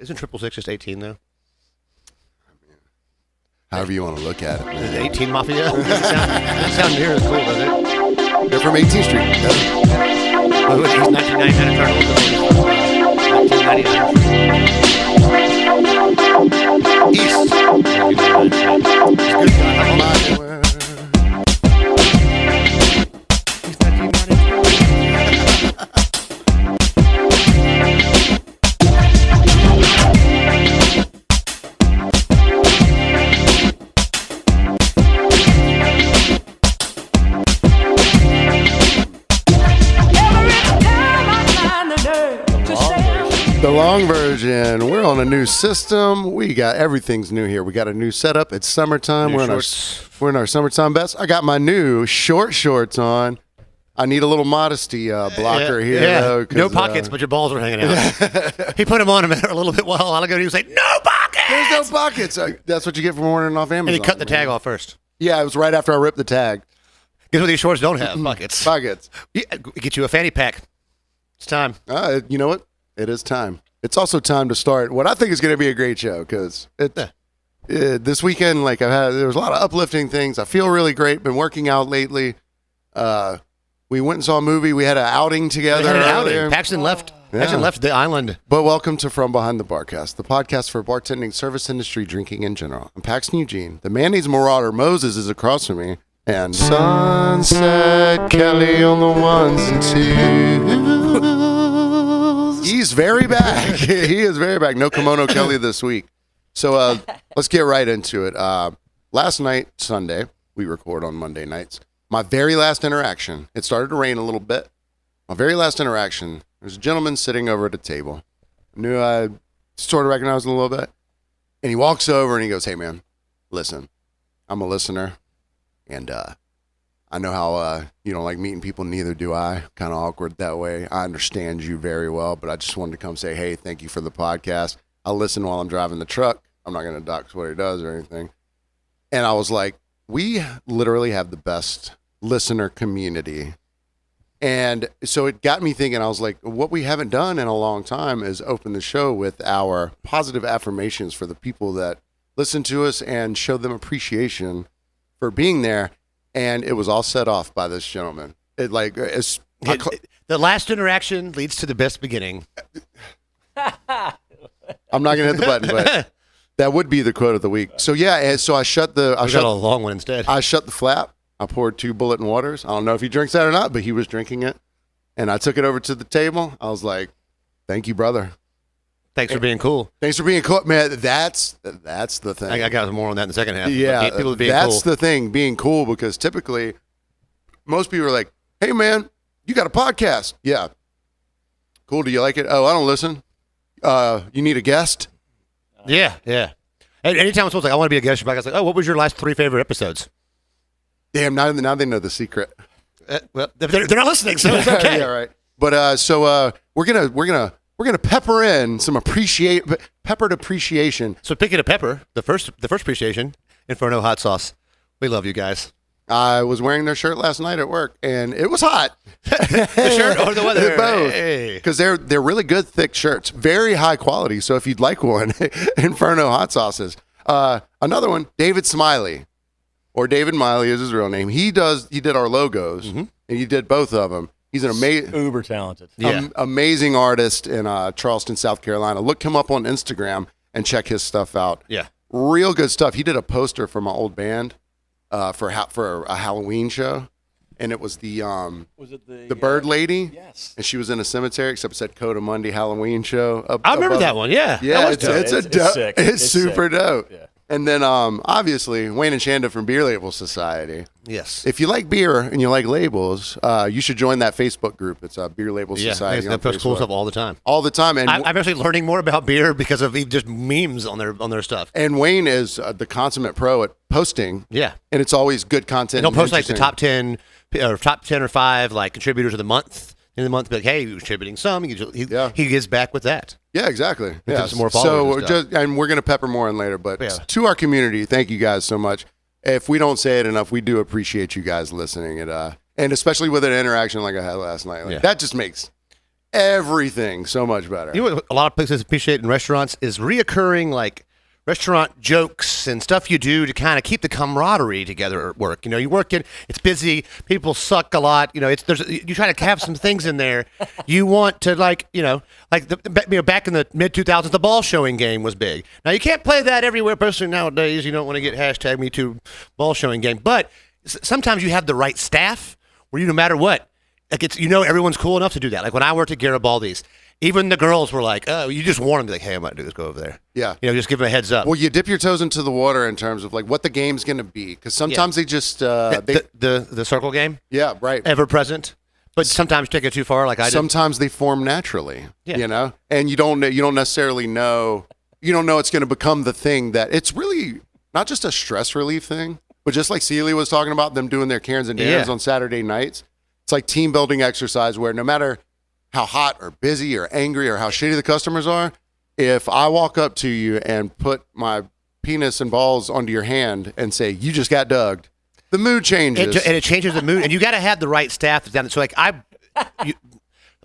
Isn't 666 just 18 though? However you want to look at it. Is it 18 Mafia? Doesn't sound near as cool, does it? They're from 18th Street. Yeah. Oh, it's 1999 Eternal. 1999. East. It's good. The long version. We're on a new system. We got everything's new here. We got a new setup. It's summertime. We're in our summertime best. I got my new short shorts on. I need a little modesty blocker here. Yeah. Though, No pockets, but your balls are hanging out. He put them on a little bit while ago. He was like, "No pockets." There's no pockets. That's what you get from ordering off Amazon. And he cut the tag off first. Yeah, it was right after I ripped the tag. Guess what these shorts don't have? Pockets. Pockets. Get you a fanny pack. It's time. You know what? It is time. It's also time to start what I think is going to be a great show because this weekend, like there was a lot of uplifting things. I feel really great. Been working out lately. We went and saw a movie. We had an outing together. Paxton left. Paxton left the island. But welcome to From Behind the Barcast, the podcast for bartending, service industry, drinking in general. I'm Paxton Eugene. The mayonnaise marauder Moses is across from me. And Sunset Kelly on the ones and twos. He's very back. He is very back. No kimono Kelly this week. So let's get right into it. Last night, Sunday, we record on Monday nights. My very last interaction, it started to rain a little bit. My very last interaction, there's a gentleman sitting over at a table. I knew I sort of recognized him a little bit. And he walks over and he goes, "Hey, man, listen, I'm a listener. And I know how you don't like meeting people, neither do I. Kind of awkward that way. I understand you very well, but I just wanted to come say, hey, thank you for the podcast. I listen while I'm driving the truck. I'm not going to dox what he does or anything." And I was like, we literally have the best listener community. And so it got me thinking, I was like, what we haven't done in a long time is open the show with our positive affirmations for the people that listen to us and show them appreciation for being there. And it was all set off by this gentleman. The last interaction leads to the best beginning. I'm not going to hit the button, but that would be the quote of the week. So yeah, so I shut the. I got a long one instead. I shut the flap. I poured 2 Bulletin Waters. I don't know if he drinks that or not, but he was drinking it, and I took it over to the table. I was like, "Thank you, brother. Thanks for being cool." Thanks for being cool, man. That's the thing. I got more on that in the second half. Yeah, people being that's cool. the thing, being cool, because typically most people are like, "Hey, man, you got a podcast?" Yeah. Cool. Do you like it? Oh, I don't listen. You need a guest? Yeah. And anytime someone's like, "I want to be a guest," you're like, "Oh, what was your last 3 favorite episodes?" Damn, now they know the secret. Well, they're not listening, so it's okay. Yeah, right. But so we're gonna pepper in some peppered appreciation. So picking a pepper, the first appreciation, Inferno hot sauce. We love you guys. I was wearing their shirt last night at work, and it was hot. The shirt or the weather? Both, because they're really good, thick shirts, very high quality. So if you'd like one, Inferno hot sauces. Another one, David Smiley, or David Miley is his real name. He did our logos, and he did both of them. He's an uber talented, amazing artist in Charleston, South Carolina. Look him up on Instagram and check his stuff out. Yeah, real good stuff. He did a poster for my old band for a Halloween show, and it was the Bird Lady? Yes. And she was in a cemetery, except it said Coda Monday Halloween show. I remember that one. Yeah. Yeah, it's sick. It's super sick. dope. Yeah. And then, obviously, Wayne and Shanda from Beer Label Society. Yes. If you like beer and you like labels, you should join that Facebook group. It's Beer Label Society. Yeah, they post cool stuff all the time. All the time. And I'm actually learning more about beer because of just memes on their stuff. And Wayne is the consummate pro at posting. Yeah. And it's always good content. And he'll post like the top 10 or 5 like contributors of the month. In the month, be like, hey, you're contributing some. He gives back with that. Yeah, exactly. Yeah. Some more followers. And we're going to pepper more in later. But to our community, thank you guys so much. If we don't say it enough, we do appreciate you guys listening. And especially with an interaction like I had last night. That just makes everything so much better. You know what a lot of places appreciate in restaurants is reoccurring like restaurant jokes and stuff you do to kind of keep the camaraderie together at work. You know, you work in, it's busy, people suck a lot. You know, you try to have some things in there. You want to back in the mid 2000s, the ball showing game was big. Now you can't play that everywhere, personally nowadays. You don't want to get hashtag Me Too ball showing game, but sometimes you have the right staff where no matter what, like everyone's cool enough to do that. Like when I worked at Garibaldi's, even the girls were like, "Oh, you just warn them, like, hey, I'm about to do this. Go over there." Yeah, just give them a heads up. Well, you dip your toes into the water in terms of like what the game's going to be, because sometimes they just the circle game. Yeah, right. Ever present, but sometimes take it too far. Like I did. Sometimes they form naturally. Yeah. And you don't necessarily know. You don't know it's going to become the thing that it's really not just a stress relief thing, but just like Celia was talking about them doing their Cairns and Darrens on Saturday nights. It's like team building exercise where no matter how hot or busy or angry or how shitty the customers are, if I walk up to you and put my penis and balls onto your hand and say, you just got dugged, the mood changes. It changes the mood. And you got to have the right staff that's down there. So like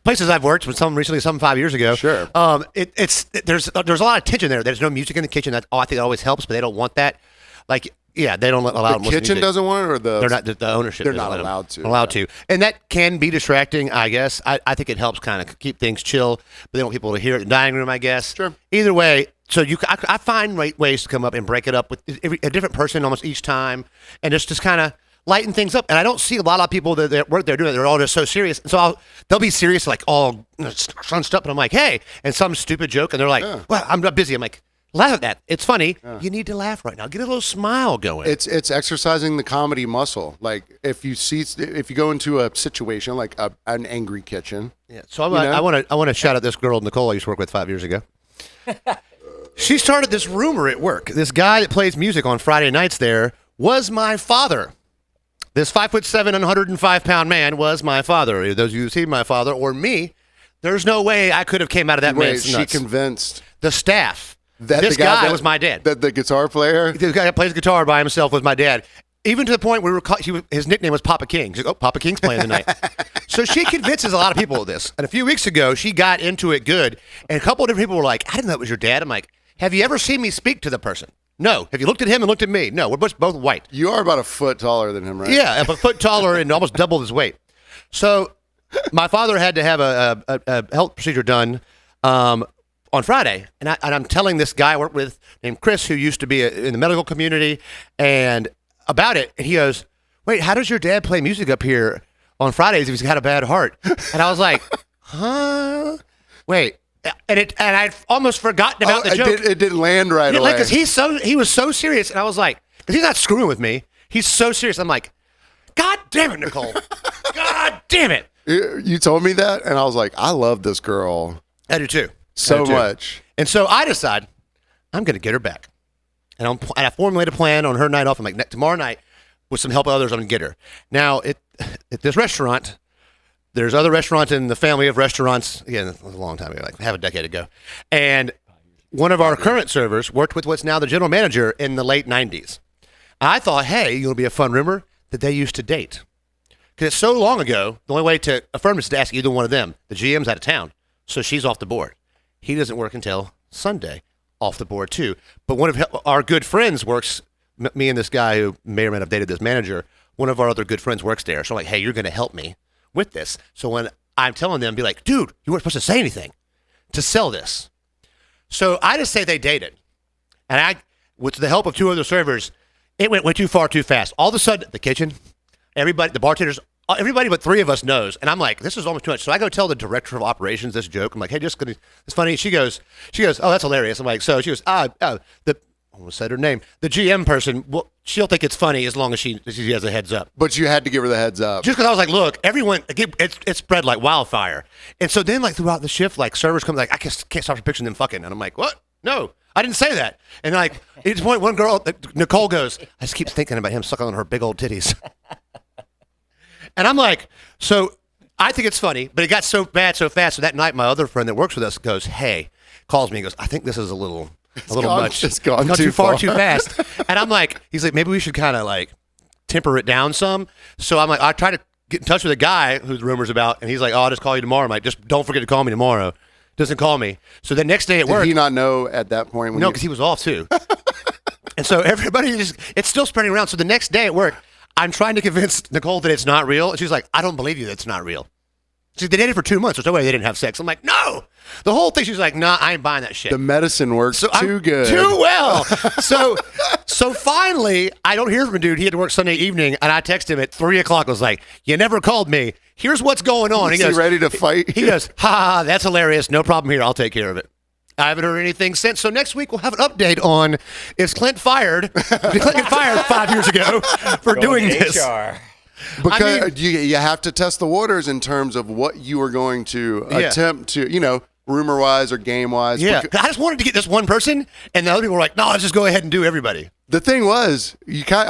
places I've worked with, some recently, some 5 years ago. Sure. There's a lot of tension there. There's no music in the kitchen. I think that always helps, but they don't want that. Like, yeah, they don't allow them. The kitchen doesn't want it, or they're not the ownership. They're not allowed to. Allowed to, and that can be distracting. I guess I think it helps kind of keep things chill, but they don't want people to hear it in the dining room. I guess. Sure. Either way, so I find ways to come up and break it up with a different person almost each time, and just kind of lighten things up. And I don't see a lot of people that work there doing it. They're all just so serious. And so they'll be serious, like all scrunched up, and I'm like, hey, and some stupid joke, and they're like, well, I'm not busy. I'm like, laugh at that. It's funny. Yeah. You need to laugh right now. Get a little smile going. It's exercising the comedy muscle. Like if you go into a situation like an angry kitchen. Yeah. So I want to shout out this girl Nicole I used to work with 5 years ago. She started this rumor at work. This guy that plays music on Friday nights there was my father. This 5'7" and 105-pound man was my father. Those of you who see my father or me, there's no way I could have came out of that man's nuts. She convinced the staff. This guy was my dad. The guitar player? The guy that plays guitar by himself was my dad. Even to the point where his nickname was Papa King. She's like, oh, Papa King's playing tonight. So she convinces a lot of people of this. And a few weeks ago, she got into it good. And a couple of different people were like, I didn't know it was your dad. I'm like, have you ever seen me speak to the person? No. Have you looked at him and looked at me? No. We're both white. You are about a foot taller than him, right? Yeah, a foot taller and almost double his weight. So my father had to have a health procedure done on Friday, and I'm telling this guy I work with named Chris, who used to be in the medical community, and about it, and he goes, wait, how does your dad play music up here on Fridays if he's got a bad heart? And I was like, huh? Wait. And I'd almost forgotten about the joke. It didn't land right away. Because he was so serious, and I was like, because he's not screwing with me. He's so serious. I'm like, God damn it, Nicole. God damn it. You told me that, and I was like, I love this girl. I do too. So much. And so I decide I'm going to get her back. And I formulate a plan on her night off. I'm like, tomorrow night, with some help of others, I'm going to get her. Now, at this restaurant, there's other restaurants in the family of restaurants. Again, it was a long time ago, like half a decade ago. And one of our current servers worked with what's now the general manager in the late 90s. I thought, hey, it'll be a fun rumor that they used to date. Because it's so long ago, the only way to affirm this is to ask either one of them. The GM's out of town, so she's off the board. He doesn't work until Sunday, off the board too. But one of our good friends works, me and this guy who may or may not have dated this manager, one of our other good friends works there. So I'm like, hey, you're going to help me with this. So when I'm telling them, be like, dude, you weren't supposed to say anything to sell this. So I just say they dated. And with the help of two other servers, it went way too far too fast. All of a sudden, the kitchen, everybody, the bartenders, everybody but three of us knows. And I'm like, this is almost too much. So I go tell the director of operations this joke. I'm like, hey, it's funny. She goes, oh, that's hilarious. I'm like, so she goes, I almost said her name. The GM person, well, she'll think it's funny as long as she has a heads up. But you had to give her the heads up. Just because I was like, look, everyone, it spread like wildfire. And so then like throughout the shift, like servers come like, I can't stop picturing them fucking. And I'm like, what? No, I didn't say that. And like, at this point, one girl, Nicole goes, I just keep thinking about him sucking on her big old titties. And I'm like, so I think it's funny, but it got so bad so fast. So that night, my other friend that works with us calls me and goes, I think this is a little much. It's gone too far, too fast. And I'm like, he's like, maybe we should kind of like temper it down some. So I'm like, I try to get in touch with a guy who the rumors about, and he's like, "Oh, I'll just call you tomorrow." I'm like, "Just don't forget to call me tomorrow." Doesn't call me. So the next day at work, Did he not know at that point? no, because he was off too. And so everybody it's still spreading around. So the next day at work, I'm trying to convince Nicole that it's not real. And she's like, "I don't believe you that it's not real." She's they dated for 2 months. There's no way they didn't have sex. I'm like, "No." The whole thing, she's like, "Nah, I ain't buying that shit." The medicine works too good. Too well. So finally, I don't hear from a dude. He had to work Sunday evening, and I text him at 3 o'clock. I was like, "You never called me. Here's what's going on." Is he ready to fight? He goes, "Ha, that's hilarious. No problem here. I'll take care of it." I haven't heard anything since. So next week we'll have an update on is Clint fired? Did Clint get fired 5 years ago for doing this? Because you have to test the waters in terms of what you are going to attempt to, rumor-wise or game-wise. Yeah, I just wanted to get this one person, and the other people were like, "No, let's just go ahead and do everybody." The thing was, you got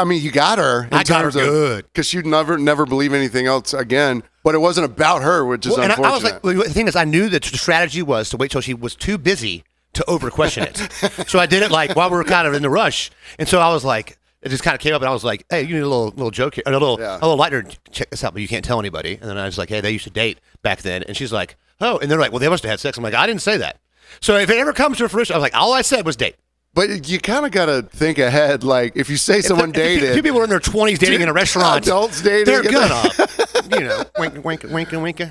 her. I got her good. Because you'd never believe anything else again. But it wasn't about her, which is unfortunate. And I was like, the thing is, I knew that the strategy was to wait till she was too busy to over-question it. So I did it like while we were kind of in the rush. And so I was like, it just kind of came up, and I was like, "Hey, you need a little joke here, a little lighter. Check this out, but you can't tell anybody." And then I was like, "Hey, they used to date back then." And she's like, "Oh," and they're like, "Well, they must have had sex." I'm like, "I didn't say that." So if it ever comes to fruition, I was like, all I said was date. But you kind of got to think ahead. Like, if you say someone dated. Two people are in their 20s dating in a restaurant. Adults dating. They're gonna, wink.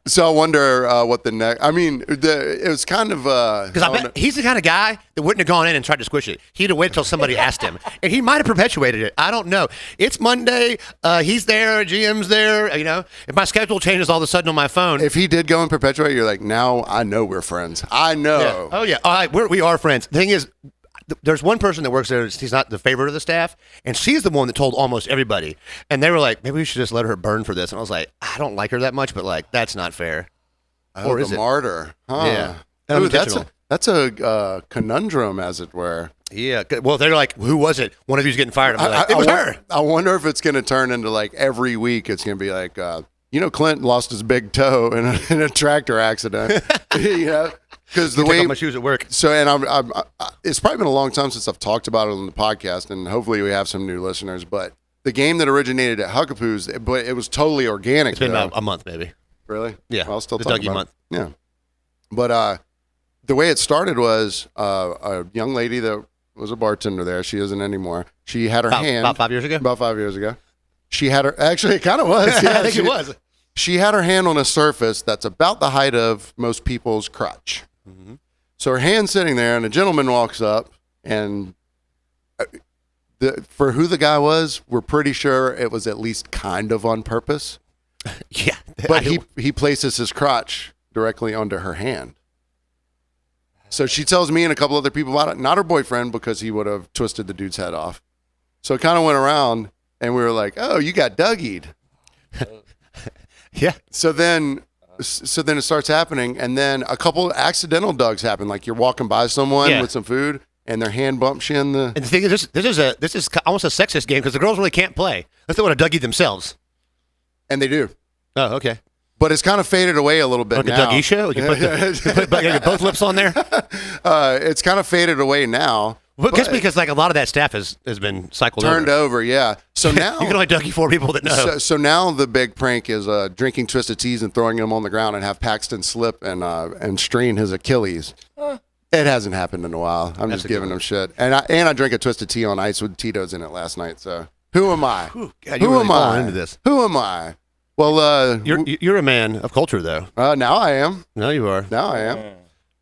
So I wonder what the next. I mean, it was kind of. Because I bet he's the kind of guy that wouldn't have gone in and tried to squish it. He'd have waited till somebody asked him. And he might have perpetuated it. I don't know. It's Monday. He's there. GM's there. If my schedule changes all of a sudden on my phone. If he did go and perpetuate, you're like, now I know we're friends. I know. Yeah. Oh, yeah. We are friends. The thing is, there's one person that works there. He's not the favorite of the staff, and she's the one that told almost everybody. And they were like, "Maybe we should just let her burn for this." And I was like, "I don't like her that much, but like, that's not fair." Or is it martyr? Huh. Yeah, Ooh, that's a conundrum, as it were. Yeah. Well, they're like, "Who was it? One of you's getting fired." I'm like, "It was her." I wonder if it's going to turn into like every week. It's going to be like, Clint lost his big toe in a tractor accident. Because the way my shoes at work. So, and it's probably been a long time since I've talked about it on the podcast, and hopefully we have some new listeners. But the game that originated at Huckapoo's, but it was totally organic. It's been about a month, maybe. Really? Yeah. Well, I'll still the talk Dougie about month. It. Yeah. But the way it started was a young lady that was a bartender there. She isn't anymore. She had her hand about 5 years ago. About 5 years ago. She had her. Actually, it kind of was. Yeah, I think it was. She had her hand on a surface that's about the height of most people's crotch. Mm-hmm. So her hand's sitting there, and a gentleman walks up, and for who the guy was, we're pretty sure it was at least kind of on purpose. Yeah. But he places his crotch directly under her hand. So she tells me and a couple other people about it, not her boyfriend, because he would have twisted the dude's head off. So it kind of went around, and we were like, "Oh, you got Dougied." Yeah. So then it starts happening, and then a couple accidental Dougs happen. Like you're walking by someone with some food, and their hand bumps you in the. And the thing is, this is almost a sexist game because the girls really can't play. Let's they want to Dougie themselves. And they do. Oh, okay. But it's kind of faded away a little bit like now. Like a Dougie show? You put both lips on there? It's kind of faded away now. Well, just because like a lot of that staff has been cycled turned over. Yeah. So now you can only Dougie 4 people that know. So now the big prank is drinking Twisted Teas and throwing them on the ground and have Paxton slip and strain his Achilles. It hasn't happened in a while. I'm just giving him shit. And I drank a Twisted Tea on ice with Tito's in it last night. So who am I? God, who am I? Into this. Who am I? Well, you're a man of culture, though. Now I am. No, you are. Now I am.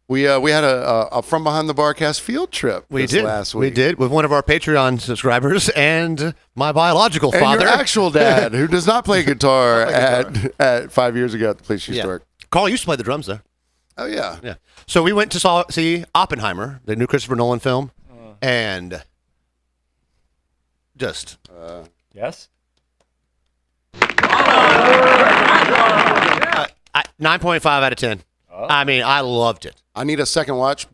We had a From Behind the Barcast field trip last week. We did with one of our Patreon subscribers and my biological father. And your actual dad, who does not play guitar at 5 years ago at the police store. Carl used to play the drums, though. Oh, yeah. Yeah. So we went to see Oppenheimer, the new Christopher Nolan film, and just... Yes? 9.5 out of 10. Oh. I mean, I loved it. I need a second watch,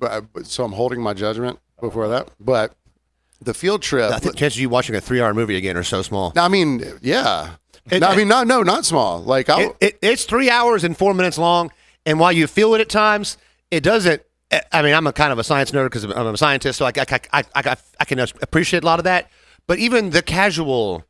so I'm holding my judgment before that. But the field trip... I think the chances of you watching a 3-hour movie again are so small. I mean, yeah. Not small. Like it's 3 hours and 4 minutes long, and while you feel it at times, it doesn't... I mean, I'm a kind of a science nerd because I'm a scientist, so I can appreciate a lot of that. But even the casual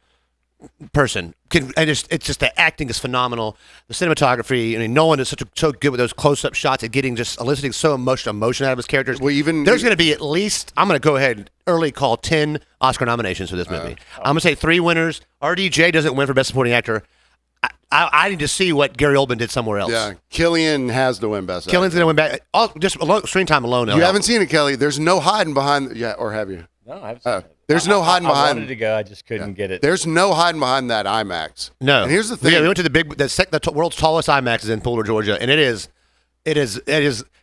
person. It's just the acting is phenomenal. The cinematography. I mean, Nolan is so good with those close-up shots and getting just eliciting so much emotion out of his characters. Well, there's going to be at least, I'm going to go ahead and early call 10 Oscar nominations for this movie. I'm going to say 3 winners. RDJ doesn't win for Best Supporting Actor. I need to see what Gary Oldman did somewhere else. Yeah, Killian has to win Best Killian's Actor. going to win back. Just screen time alone. You haven't seen it, Kelly. There's no hiding behind. Yeah, or have you? No, I've seen it. There's no hiding behind. I wanted to go. I just couldn't get it. There's no hiding behind that IMAX. No. And here's the thing. Yeah, we went to the world's tallest IMAX is in Fuller, Georgia, and it is.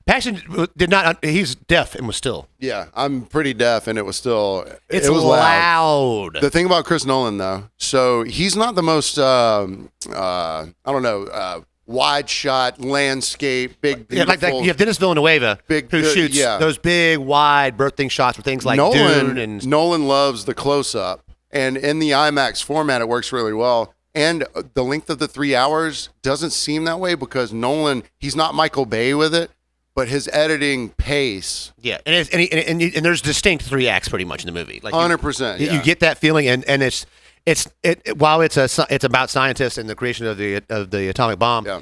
Passion did not. He's deaf and was still. Yeah, I'm pretty deaf, and it was still. It's it was loud. The thing about Chris Nolan, though, so he's not the most. I don't know. Wide shot landscape, big, beautiful. Yeah, like that. You have Dennis Villanueva, who shoots those big, wide, birthing shots for things like Dune. And Nolan loves the close up, and in the IMAX format, it works really well. And the length of the 3 hours doesn't seem that way because Nolan, he's not Michael Bay with it, but his editing pace. Yeah, and there's distinct 3 acts pretty much in the movie. Like 100%. You get that feeling, and while it's about scientists and the creation of the atomic bomb. Yeah.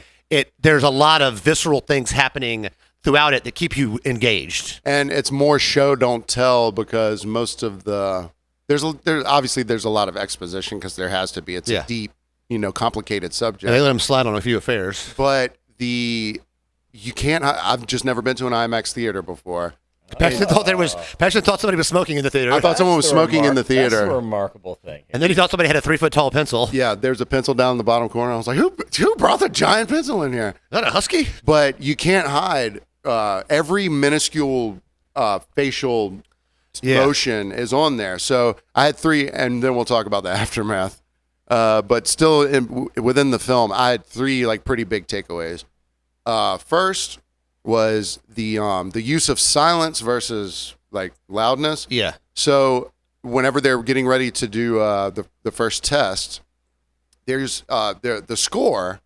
There's a lot of visceral things happening throughout it that keep you engaged. And it's more show don't tell because most of there's obviously a lot of exposition because there has to be. It's a deep, complicated subject. And they let him slide on a few affairs. But I've just never been to an IMAX theater before. Paxton thought somebody was smoking in the theater. I thought someone was smoking in the theater. That's a remarkable thing. And then he thought somebody had a 3-foot tall pencil. Yeah, there's a pencil down in the bottom corner. I was like, who brought the giant pencil in here? Is that a husky? But you can't hide. Every minuscule facial motion is on there. So I had 3, and then we'll talk about the aftermath. But still within the film, I had 3 like pretty big takeaways. First was the use of silence versus like loudness. Yeah. So whenever they're getting ready to do the first test, there's the score.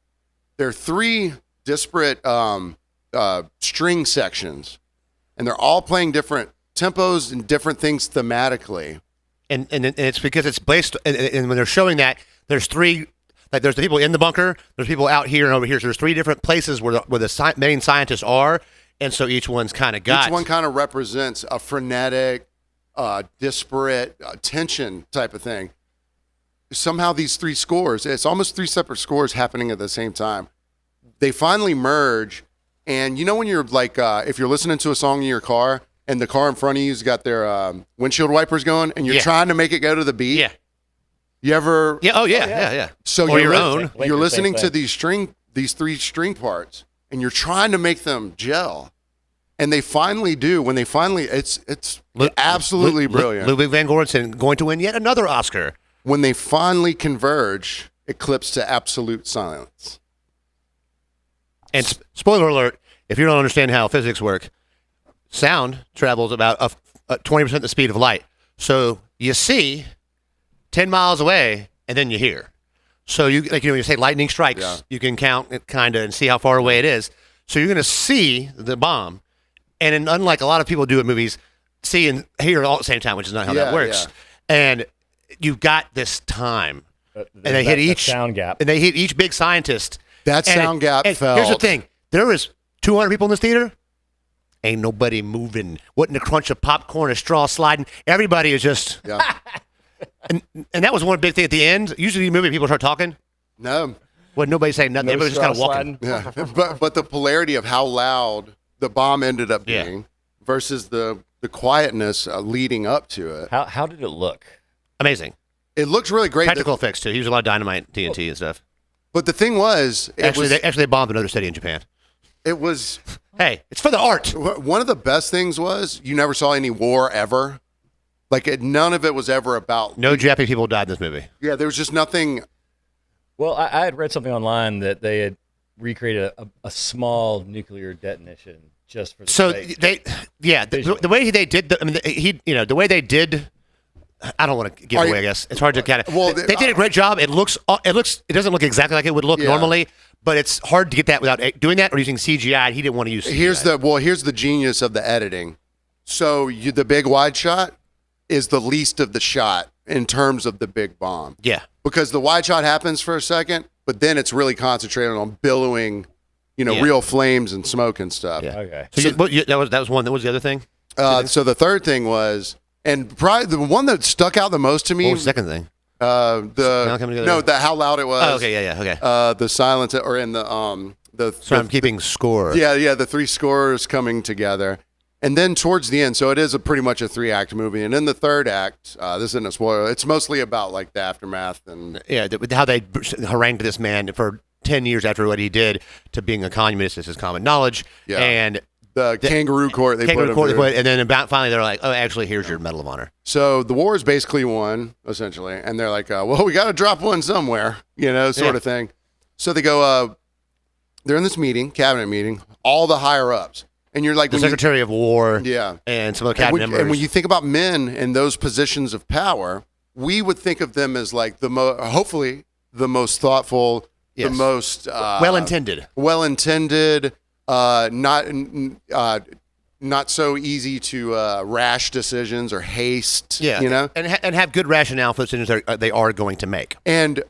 There are 3 disparate string sections, and they're all playing different tempos and different things thematically. And it's because it's based. And when they're showing that, there's 3. Like there's the people in the bunker, there's people out here and over here. So there's 3 different places where the main scientists are, and so each one's kind of got. Each one kind of represents a frenetic, disparate tension type of thing. Somehow these 3 scores, it's almost 3 separate scores happening at the same time. They finally merge, and when you're like, if you're listening to a song in your car, and the car in front of you's got their windshield wipers going, and you're trying to make it go to the beat. Yeah. You ever? Yeah. Oh yeah. Yeah. So or you're your own. You're listening to these 3 string parts, and you're trying to make them gel, and they finally do. When they finally, it's absolutely brilliant. Ludwig van Gorensen going to win yet another Oscar. When they finally converge, it clips to absolute silence. And spoiler alert: if you don't understand how physics work, sound travels about 20% the speed of light. So you see 10 miles away, and then you hear. So when you say lightning strikes, you can count it kind of and see how far away it is. So you're going to see the bomb, and unlike a lot of people do in movies, see and hear it all at the same time, which is not how that works. Yeah. And you've got this time, and they hit each sound gap, and they hit each big scientist. That sound gap felt. Here's the thing: there was 200 people in this theater. Ain't nobody moving. Wasn't a crunch of popcorn, a straw sliding. Everybody is just. Yeah. And that was one big thing at the end. Usually, in the movie, people start talking. No. Well, nobody saying nothing. Everybody just kind of walking. Yeah. But the polarity of how loud the bomb ended up being versus the quietness leading up to it. How did it look? Amazing. It looked really great. Practical effects too. He used a lot of dynamite, TNT, and stuff. But the thing was, they bombed another city in Japan. It was. Hey, it's for the art. One of the best things was you never saw any war ever. Like none of it was ever about. No Japanese people died in this movie. Yeah, there was just nothing. Well, I had read something online that they had recreated a small nuclear detonation just for the sake. The way they did the way they did. I don't want to give away. I guess it's hard to kind of. Well, they did a great job. It doesn't look exactly like it would look normally, but it's hard to get that without doing that or using CGI. He didn't want to use CGI. Here's the genius of the editing. So the big wide shot. is the least of the shot in terms of the big bomb. Yeah. Because the wide shot happens for a second, but then it's really concentrated on billowing, real flames and smoke and stuff. Yeah. Okay. So, that was one. That was the other thing. So the third thing was, and probably the one that stuck out the most to me. What was the second thing? Now coming together? The how loud it was. Oh, okay, yeah, okay. The silence, or in the. So I'm keeping score. Yeah, the three scores coming together. And then towards the end, so it is pretty much a 3-act movie. And in the third act, this isn't a spoiler, it's mostly about like the aftermath and how they harangued this man for 10 years after what he did to being a communist. This is common knowledge. Yeah. And the kangaroo court they kangaroo put court him they through. put, and then about finally they're like, oh, actually, here's your Medal of Honor. So the war is basically won, essentially. And they're like, well, we got to drop one somewhere, sort of thing. So they go, they're in this meeting, cabinet meeting, all the higher ups. And you're like The Secretary of War, yeah, and some of the cabinet members. And when you think about men in those positions of power, we would think of them as like hopefully the most thoughtful, Yes. the most well-intended, not so easy to rash decisions or haste. Yeah, and have good rationale for the decisions they are going to make, and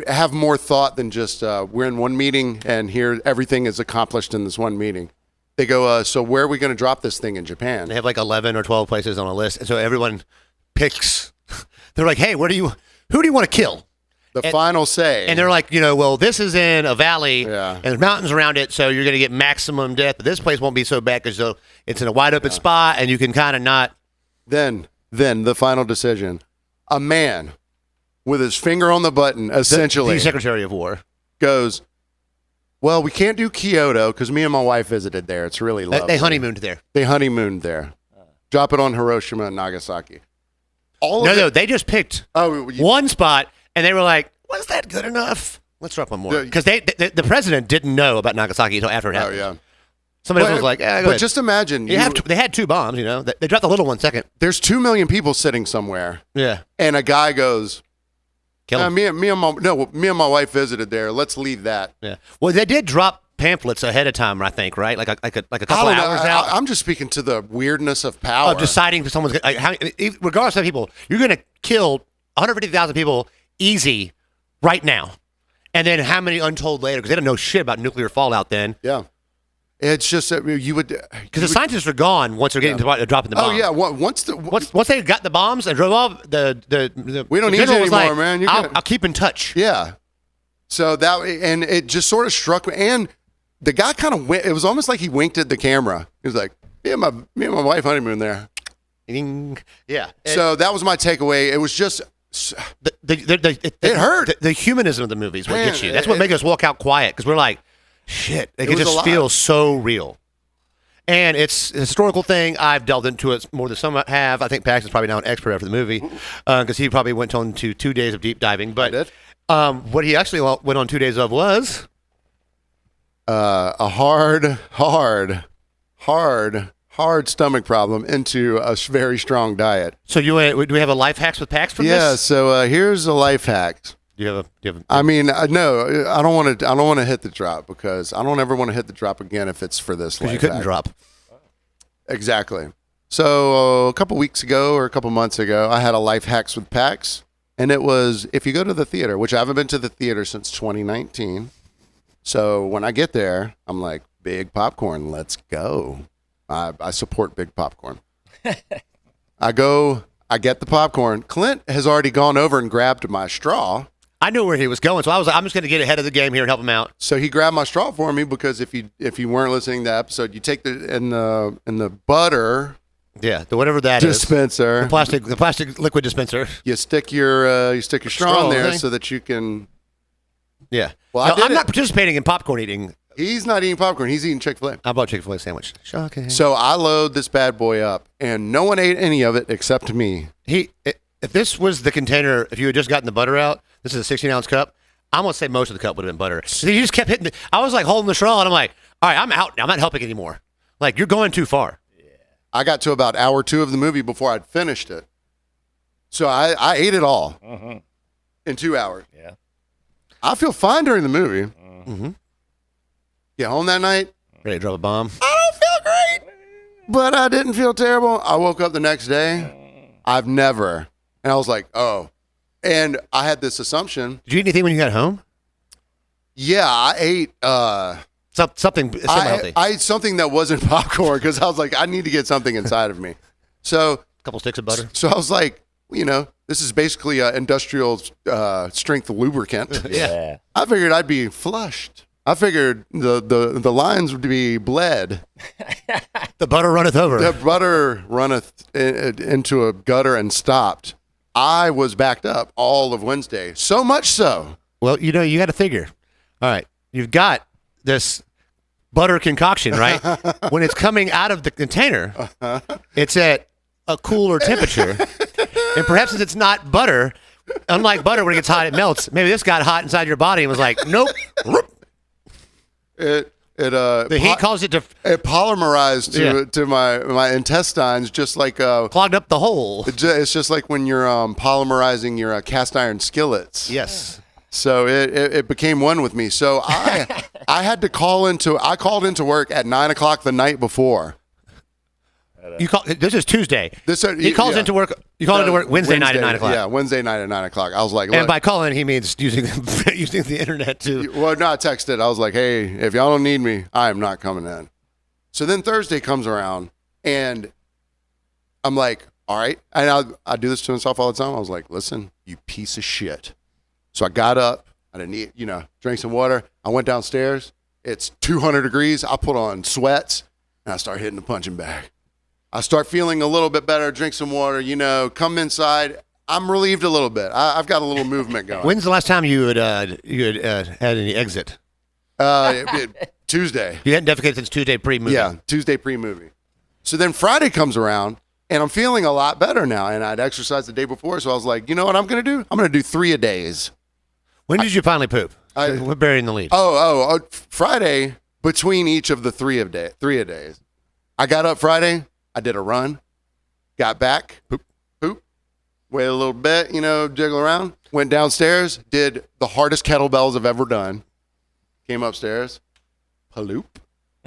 have more thought than just we're in one meeting and here everything is accomplished in this one meeting. They go, so where are we going to drop this thing in Japan? They have like 11 or 12 places on a list, and so everyone picks. They're like, hey, who do you want to kill? The final say. And they're like, well, this is in a valley, Yeah. and there's mountains around it, so you're going to get maximum death. But this place won't be so bad because it's in a wide open spot, and you can kind of not. Then the final decision. A man with his finger on the button, essentially, The Secretary of War goes, well, we can't do Kyoto because me and my wife visited there. It's really lovely. They honeymooned there. They honeymooned there. Drop it on Hiroshima and Nagasaki. No, they just picked Oh, one spot, and they were like, was that good enough? Let's drop one more. Because the president didn't know about Nagasaki until after it oh happened. yeah. Somebody else was like, go but ahead. just imagine, they had 2 bombs, They dropped the little one second. there's 2 million people sitting somewhere, Yeah. and a guy goes, Kill 'em. me and my wife visited there. Let's leave that. Yeah. Well, they did drop pamphlets ahead of time, I think, right? Like a couple hours out. I'm just speaking to the weirdness of power. Of deciding for someone's regardless of people, you're going to kill 150,000 people easy right now, and then how many untold later? Because they don't know shit about nuclear fallout then. Yeah. It's just that you would Because the scientists are gone once they're getting to dropping the bomb. Oh yeah, once they got the bombs and drove off, the We don't the need you general was anymore, like, man. I'll keep in touch. yeah. So and it just sort of struck me, and the guy kind of went. It was almost like he winked at the camera. He was like, me and my wife honeymoon there. Ding. Yeah. So that was my takeaway. It was just It hurt. The humanism of the movie is what Man, gets you. That's what makes us walk out quiet because we're like, shit. It was just alive. feels so real. And it's a historical thing. I've delved into it more than some have. I think Pax is probably now an expert after the movie because he probably went on to 2 days of deep diving. But did. What he actually went on 2 days of was a hard stomach problem into a very strong diet. So do we have a life hacks with Pax from Yeah. this? So here's a life hack. Do you have a I mean, no, I don't want to hit the drop because I don't ever want to hit the drop again if it's for this. because Life you couldn't hack. drop. Exactly. So a couple weeks ago or a couple months ago, I had a life hacks with PAX, and it was if you go to the theater, which I haven't been to the theater since 2019. So when I get there, I'm like, big popcorn, let's go. I support big popcorn. I get the popcorn. Clint has already gone over and grabbed my straw. I knew where he was going, so I was like, I'm just going to get ahead of the game here and help him out. So he grabbed my straw for me because if you weren't listening to the episode, you take in the butter Yeah, whatever that is. dispenser. The plastic liquid dispenser. You stick your straw in there thing. so that you can. Yeah. Well, No, I did I'm it. not participating in popcorn eating. He's not eating popcorn. He's eating Chick-fil-A. I bought a Chick-fil-A sandwich. Shocking. So I load this bad boy up, and no one ate any of it except me. If this was the container, if you had just gotten the butter out, this is a 16-ounce cup. I'm gonna say most of the cup would have been butter. So you just kept hitting. I was like holding the straw, and I'm like, all right, I'm out now. I'm not helping anymore. Like you're going too far. I got to about hour 2 of the movie before I'd finished it. So I ate it all in 2 hours. Yeah. I feel fine during the movie. Mm-hmm. Get home that night. Ready to drop a bomb? I don't feel great, but I didn't feel terrible. I woke up the next day. I've never. And I was like, oh. And I had this assumption. Did you eat anything when you got home? Yeah, I ate Something healthy. I ate something that wasn't popcorn because I was like, I need to get something inside of me. So A couple sticks of butter. So I was like, this is basically an industrial strength lubricant. Yeah. I figured I'd be flushed. I figured the lines would be bled. The butter runneth over. The butter runneth into a gutter and stopped. I was backed up all of Wednesday. So much so. Well, you got to figure. All right, you've got this butter concoction, right? When it's coming out of the container, it's at a cooler temperature. And perhaps since it's not butter, unlike butter when it gets hot, it melts. Maybe this got hot inside your body and was like, nope. The heat caused it to it polymerized to my intestines, just like clogged up the hole. It's just like when you're polymerizing your cast iron skillets. Yes. So it became one with me. So I called into work at 9:00 the night before. This is Tuesday. He calls into work. You call into work Wednesday night at 9:00. Yeah, Wednesday night at 9:00. I was like, and by calling, he means using the internet too. Well, no, I texted. I was like, hey, if y'all don't need me, I am not coming in. So then Thursday comes around, and I'm like, all right. And I do this to myself all the time. I was like, listen, you piece of shit. So I got up. I didn't eat, drank some water. I went downstairs. It's 200 degrees. I put on sweats, and I start hitting the punching bag. I start feeling a little bit better, drink some water, come inside. I'm relieved a little bit. I've got a little movement going. When's the last time you had had any exit? Tuesday. You hadn't defecated since Tuesday pre-movie. Yeah, Tuesday pre-movie. So then Friday comes around, and I'm feeling a lot better now. And I'd exercised the day before, so I was like, you know what I'm going to do? I'm going to do 3 a days. When did you finally poop? We're burying the lead. Friday, between each of the 3 a days. I got up Friday. I did a run, got back, poop, waited a little bit, jiggle around, went downstairs, did the hardest kettlebells I've ever done, came upstairs, paloop.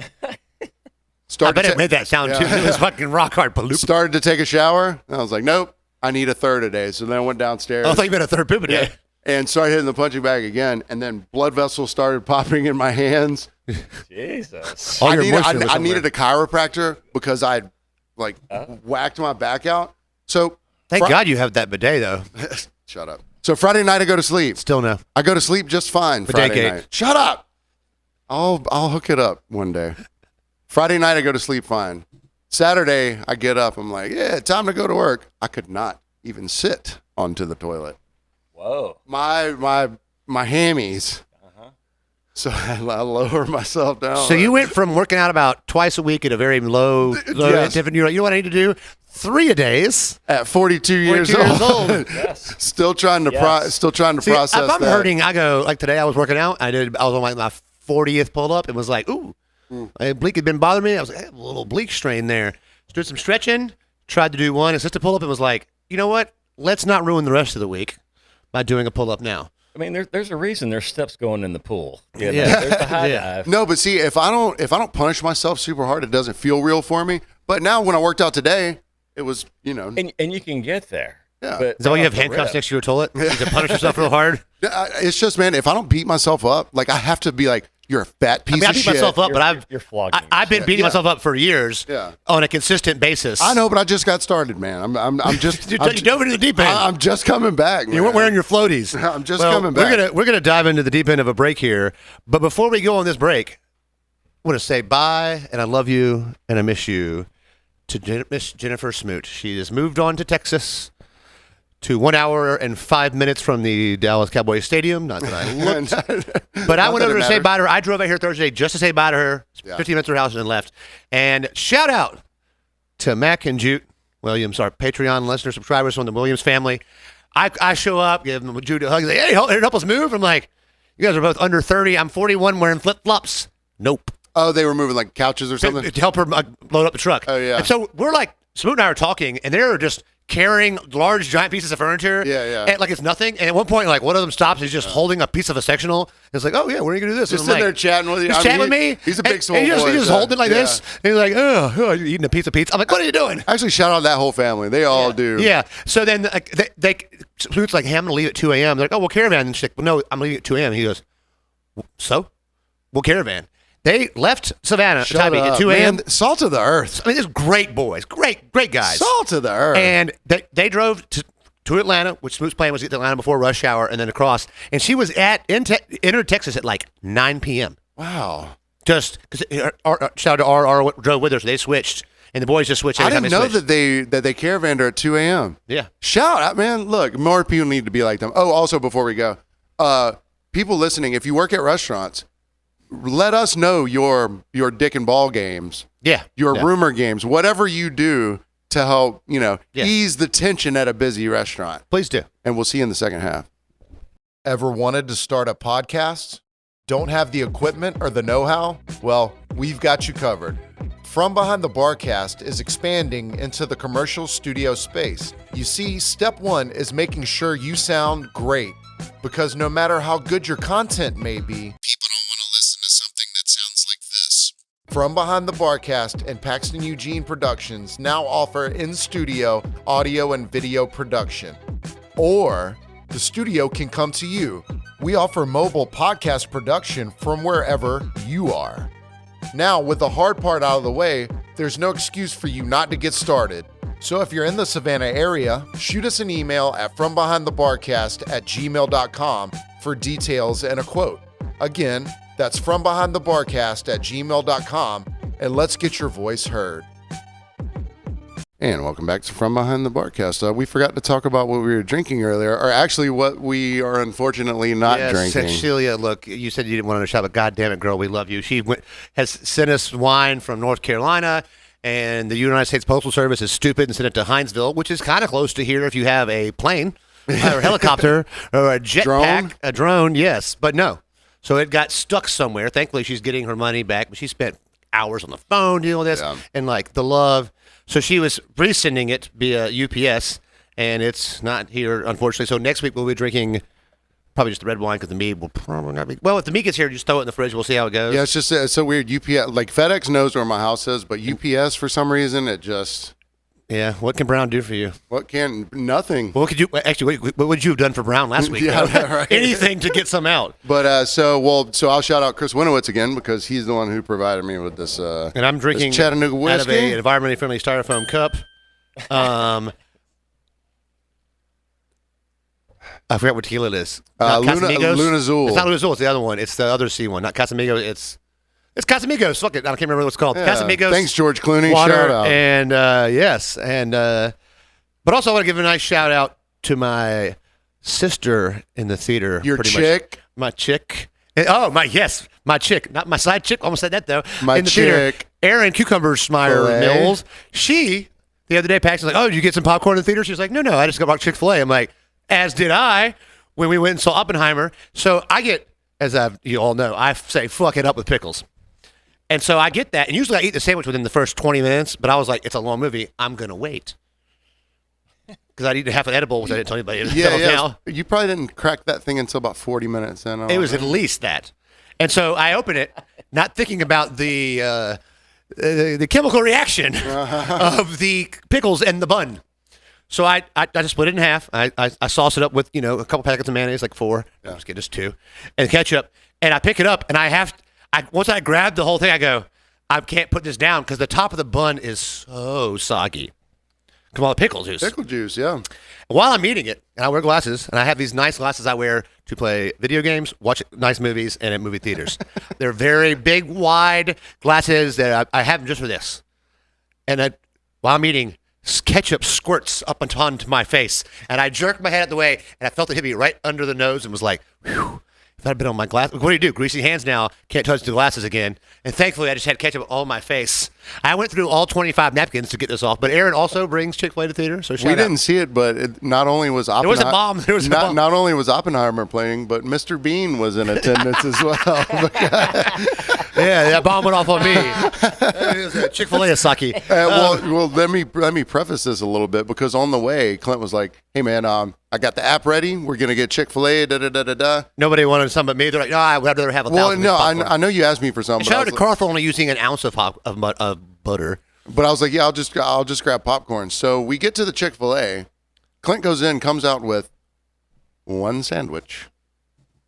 I bet it made that sound too. It was fucking rock hard paloop. Started to take a shower. I was like, nope, I need a third a day. So then I went downstairs. I thought you meant a third poop a day. Yeah, and started hitting the punching bag again, and then blood vessels started popping in my hands. Jesus. I needed a chiropractor because I'd whacked my back out. So thank God you have that bidet though. Shut up. So Friday night I go to sleep. Still no. I go to sleep just fine. Bidet Friday night. Shut up. I'll hook it up one day. Friday night I go to sleep fine. Saturday I get up. I'm like, yeah, time to go to work. I could not even sit onto the toilet. Whoa. My hammies. So I lower myself down. So you went from working out about twice a week at a very low different. You know what I need to do? 3 a days at 42 years old. Yes. Still trying to process if I'm that. hurting, I go like today. I was working out. I was on my 40th pull up. It was like, ooh, bleak had been bothering me. I was like, I have a little bleak strain there. Did some stretching. Tried to do one. It's just a pull up. It was like, you know what? Let's not ruin the rest of the week by doing a pull up now. I mean, there's a reason there's steps going in the pool. Yeah. There's the high dive. No, but see, if I don't punish myself super hard, it doesn't feel real for me. But now when I worked out today, it was, And you can get there. Yeah. But is that why you have handcuffs next to your toilet? You to punish yourself real hard? It's just, man, if I don't beat myself up, I have to be like, you're a fat piece of shit. I beat myself up, but you're flogging. I've been beating myself up for years on a consistent basis. I know, but I just got started, man. I'm just you dove into the deep end. I'm just coming back, man. You weren't wearing your floaties. I'm just coming back. We're gonna dive into the deep end of a break here, but before we go on this break, I want to say bye and I love you and I miss you to Miss Jennifer Smoot. She has moved on to Texas. To 1 hour and 5 minutes from the Dallas Cowboys Stadium. Not that I looked. But I went over to say bye to her. I drove out here Thursday just to say bye to her. 15 minutes to her house and then left. And shout out to Mac and Jute Williams, our Patreon listener subscribers from the Williams family. I show up, give them Jute a hug. Like, hey, help us move. I'm like, you guys are both under 30. I'm 41 wearing flip-flops. Nope. Oh, they were moving like couches or something? To help her load up the truck. Oh, yeah. And so we're like, Smoot and I are talking, and they're just carrying large, giant pieces of furniture. Yeah. And like it's nothing. And at one point, like one of them stops. He's just holding a piece of a sectional. And it's like, oh yeah, when are you gonna do this? Just And I'm sitting there chatting with you. Just chatting with me. He's a big and, swole and boy. He just holding it like this. And he's like, oh, you're eating a piece of pizza. I'm like, what are you doing? Actually, shout out that whole family. They all do. Yeah. So then Snoop's like, hey, I'm gonna leave at 2 a.m. They're like, oh, well, caravan. And she's like, well, no, I'm leaving at 2 a.m. He goes, so? Well, caravan. They left Savannah at 2 a.m. Man, salt of the earth. I mean, these great boys, great guys. Salt of the earth. And they drove to Atlanta, which Snoop's plan was to get to Atlanta before rush hour and then across. And she was entered Texas at like 9 p.m. Wow. Just because shout out to R drove with her, so they switched. And the boys just switched. I Every didn't time know they that they caravanned her at 2 a.m. Yeah. Shout out, man. Look, more people need to be like them. Oh, also, before we go, people listening, if you work at restaurants, let us know your dick and ball games. Yeah. Your rumor games, whatever you do to help, ease the tension at a busy restaurant. Please do. And we'll see you in the second half. Ever wanted to start a podcast? Don't have the equipment or the know-how? Well, we've got you covered. From Behind the Barcast is expanding into the commercial studio space. You see, step one is making sure you sound great, because no matter how good your content may be, people don't want to listen to something that sounds like this. From Behind the Barcast and Paxton Eugene Productions now offer in-studio audio and video production. Or the studio can come to you. We offer mobile podcast production from wherever you are. Now, with the hard part out of the way, there's no excuse for you not to get started. So if you're in the Savannah area, shoot us an email at FromBehindTheBarcast@gmail.com for details and a quote. Again, that's FromBehindTheBarcast@gmail.com, and let's get your voice heard. And welcome back to From Behind the Barcast. We forgot to talk about what we were drinking earlier, or actually what we are unfortunately not drinking. Cecilia, look, you said you didn't want to shop, but God damn it, girl, we love you. She has sent us wine from North Carolina, and the United States Postal Service is stupid and sent it to Hinesville, which is kind of close to here if you have a plane or a helicopter or a jetpack, a drone, yes, but no. So it got stuck somewhere. Thankfully, she's getting her money back, but she spent hours on the phone dealing with this and like the love. So she was resending it via UPS, and it's not here, unfortunately. So next week we'll be drinking probably just the red wine because the mead will probably not be. Well, if the mead gets here, just throw it in the fridge. We'll see how it goes. Yeah, it's just it's so weird. UPS, like FedEx knows where my house is, but UPS for some reason it just. Yeah, what can Brown do for you? Nothing. Well, what could you actually? What would you have done for Brown last week? Right. Anything to get some out. But so I'll shout out Chris Winowitz again because he's the one who provided me with this. And I'm drinking Chattanooga whiskey out of an environmentally friendly styrofoam cup. I forgot what tequila it is. Luna Azul. It's not Luna Azul. It's the other one. It's the other C one, not Casamigos. It's Casamigos. Fuck it. I can't remember what it's called. Yeah. Casamigos. Thanks, George Clooney. Water, shout out. And yes. And but also I want to give a nice shout out to my sister in the theater. Your chick? My chick. My chick. Not my side chick. Almost said that though. My in the chick. theater, Erin Cucumber Schmeier Mills. She, the other day, Paxton's like, oh, did you get some popcorn in the theater? She was like, no, I just got Chick-fil-A. I'm like, as did I when we went and saw Oppenheimer. So I get, as you all know, I say fuck it up with pickles. And so I get that. And usually I eat the sandwich within the first 20 minutes, but I was like, it's a long movie. I'm going to wait. Because I'd eat half an edible, which I didn't tell anybody. Yeah. You probably didn't crack that thing until about 40 minutes in. It was at least that. And so I open it, not thinking about the chemical reaction of the pickles and the bun. So I just split it in half. I sauce it up with, a couple packets of mayonnaise, like 4. Yeah. Just get just 2. And ketchup. And I pick it up, and once I grab the whole thing, I go, I can't put this down because the top of the bun is so soggy. Come on, pickle juice. Pickle juice, yeah. While I'm eating it, and I wear glasses, and I have these nice glasses I wear to play video games, watch nice movies, and at movie theaters. They're very big, wide glasses that I have them just for this. And while I'm eating, ketchup squirts up onto my face, and I jerked my head out the way, and I felt it hit me right under the nose and was like, whew. If I'd been on my glass, what do? Greasy hands now, can't touch the glasses again. And thankfully, I just had ketchup all on my face. I went through all 25 napkins to get this off. But Erin also brings Chick-fil-A to theater, so we didn't see it, but not only was Oppenheimer, not only was Oppenheimer playing, but Mr. Bean was in attendance as well. that bomb went off on me. Chick-fil-A is sucky. Well, let me preface this a little bit because on the way, Clint was like, "Hey man, I got the app ready. We're gonna get Chick-fil-A." Da da da da da. Nobody wanted some but me. They're like, "No, I'd rather have a thousand." Well, no, I know you asked me for some. Shout out to Carl for only using an ounce of butter. But I was like, "Yeah, I'll just grab popcorn." So we get to the Chick-fil-A. Clint goes in, comes out with one sandwich.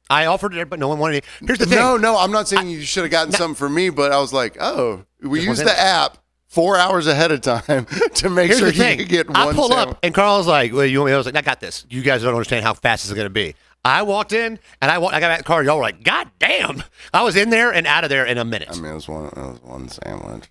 I offered it, but no one wanted it. Here's the thing. No, I'm not saying you should have gotten something for me, but I was like, oh, we used the app 4 hours ahead of time to make Here's sure the thing. you could get one I pull sandwich. up, and Carl's like, well, you want me? I was like, I got this. You guys don't understand how fast this is going to be. I walked in, and I got back in the car, and y'all were like, God damn. I was in there and out of there in a minute. I mean, it was one sandwich.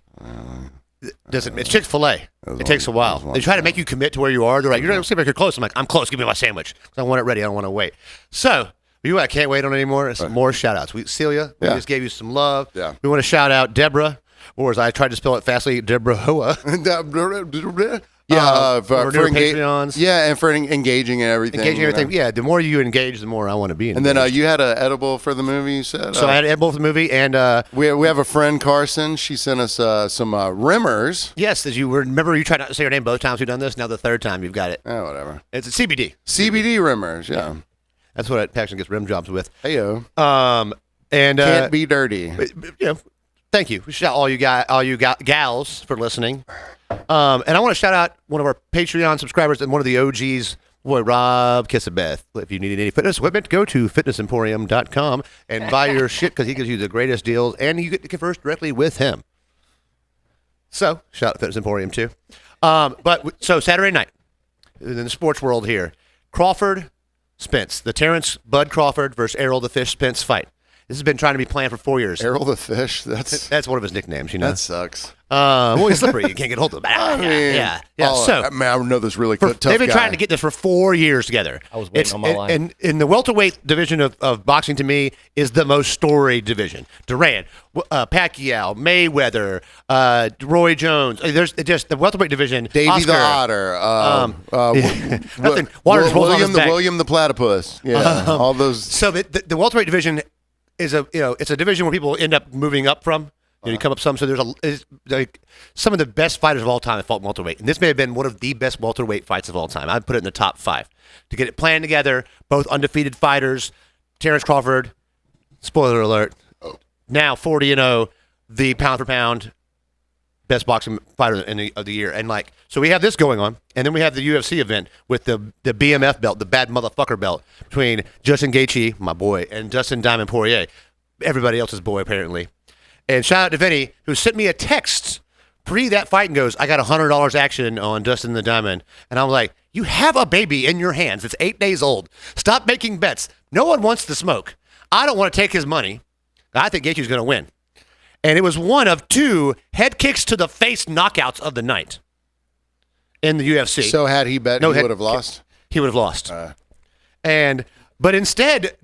It's Chick-fil-A. It takes a while. They try to make you commit to where you are. They're like, you're not like you're close. I'm like, I'm close. Give me my sandwich. 'Cause I want it ready. I don't want to wait. So, you know what I can't wait on anymore? Some more shout-outs. Celia, we just gave you some love. Yeah. We want to shout out Deborah, or as I tried to spell it fastly, Deborah Hoa. For Patreons. Yeah, and for engaging and everything. Engaging everything. Yeah, the more you engage, the more I want to be engaged. And then you had an edible for the movie, you said? So I had an edible for the movie, and we have a friend, Carson. She sent us some Rimmers. yes, as you remember, you tried not to say her name both times we've done this. Now the third time you've got it. Oh, whatever. It's a CBD. CBD Rimmers, yeah. That's what Paxton gets rim jobs with. Heyo. And Can't be dirty. You know, thank you. Shout all you gals for listening. And I want to shout out one of our Patreon subscribers and one of the OGs, boy, Rob Kissabeth. If you need any fitness equipment, go to fitnessemporium.com and buy your shit because he gives you the greatest deals and you get to converse directly with him. So, shout out to Fitness Emporium too. So Saturday night, in the sports world here, Crawford Spence, the Terrence Bud Crawford versus Errol the Fish Spence fight. This has been trying to be planned for 4 years. Errol the Fish, that's one of his nicknames, you know. that sucks. Well, he's slippery. You can't get hold of him. Yeah. So, I know this really tough they've been guy. trying to get this for 4 years together. I was waiting on my line. And in the welterweight division of boxing, to me, is the most storied division. Durant, Pacquiao, Mayweather, Roy Jones. There's just the welterweight division. Davey Oscar, the Otter. nothing. Water just rolls on his back. William the Platypus. Yeah, all those. So the welterweight division is it's a division where people end up moving up from. You come up some, so there's some of the best fighters of all time that fought welterweight, and this may have been one of the best welterweight fights of all time. I'd put it in the top 5 to get it planned together. Both undefeated fighters, Terrence Crawford. Spoiler alert. Now 40-0, the pound for pound best boxing fighter of the year, and so we have this going on, and then we have the UFC event with the BMF belt, the bad motherfucker belt between Justin Gaethje, my boy, and Dustin Diamond Poirier, everybody else's boy apparently. And shout out to Vinny, who sent me a text pre that fight and goes, I got $100 action on Dustin the Diamond. And I'm like, you have a baby in your hands. It's 8 days old. Stop making bets. No one wants to smoke. I don't want to take his money. I think Gaethje's going to win. And it was one of 2 head kicks to the face knockouts of the night in the UFC. So had he bet, he would have lost? He would have lost. But instead,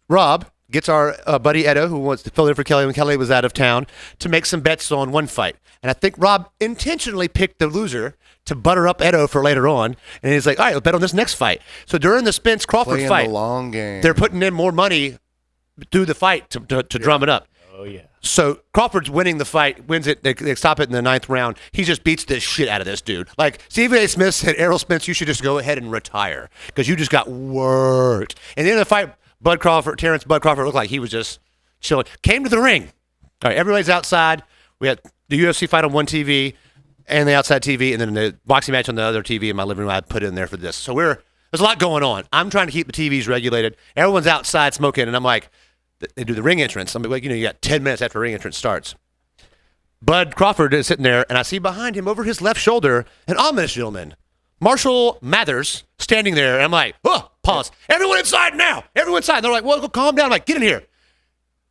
Rob gets our buddy Edo, who wants to fill in for Kelly when Kelly was out of town, to make some bets on one fight. And I think Rob intentionally picked the loser to butter up Edo for later on. And he's like, all right, let's bet on this next fight. So during the Spence-Crawford fight, the long game. They're putting in more money through the fight to drum it up. Oh, yeah. So Crawford's winning the fight, wins it. They stop it in the 9th round. He just beats the shit out of this dude. Like Stephen A. Smith said, Errol Spence, you should just go ahead and retire because you just got worked. And then the fight, Terrence Bud Crawford looked like he was just chilling. Came to the ring. All right, everybody's outside. We had the UFC fight on one TV and the outside TV, and then the boxing match on the other TV in my living room. I put it in there for this. So there's a lot going on. I'm trying to keep the TVs regulated. Everyone's outside smoking, and I'm like, they do the ring entrance. I'm like, you got 10 minutes after ring entrance starts. Bud Crawford is sitting there, and I see behind him over his left shoulder an ominous gentleman, Marshall Mathers, standing there. And I'm like, oh, pause. Everyone inside now. Everyone inside. And they're like, well, calm down. I'm like, get in here.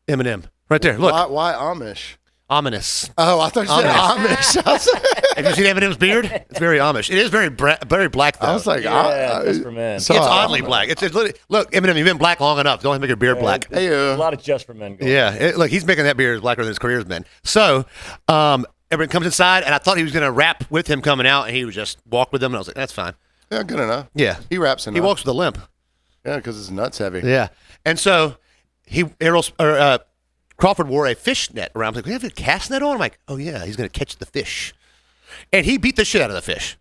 Eminem, right there. Look. Why Amish? Ominous. Oh, I thought you said Amish. Have you seen Eminem's beard? It's very Amish. It is very black, though. I was like, just for men. It's oddly black. It's literally, look, Eminem, you've been black long enough. Don't make your beard black. Hey, a lot of just for men going on. Yeah. Look, he's making that beard blacker than his career's been. So, everyone comes inside, and I thought he was going to rap with him coming out, and he would just walk with him, and I was like, that's fine. Yeah, good enough. Yeah. He raps enough. He walks with a limp. Yeah, because his nuts heavy. Yeah. And so Crawford wore a fish net around. I'm like, we have a cast net on? I'm like, oh yeah, he's going to catch the fish. And he beat the shit out of the fish.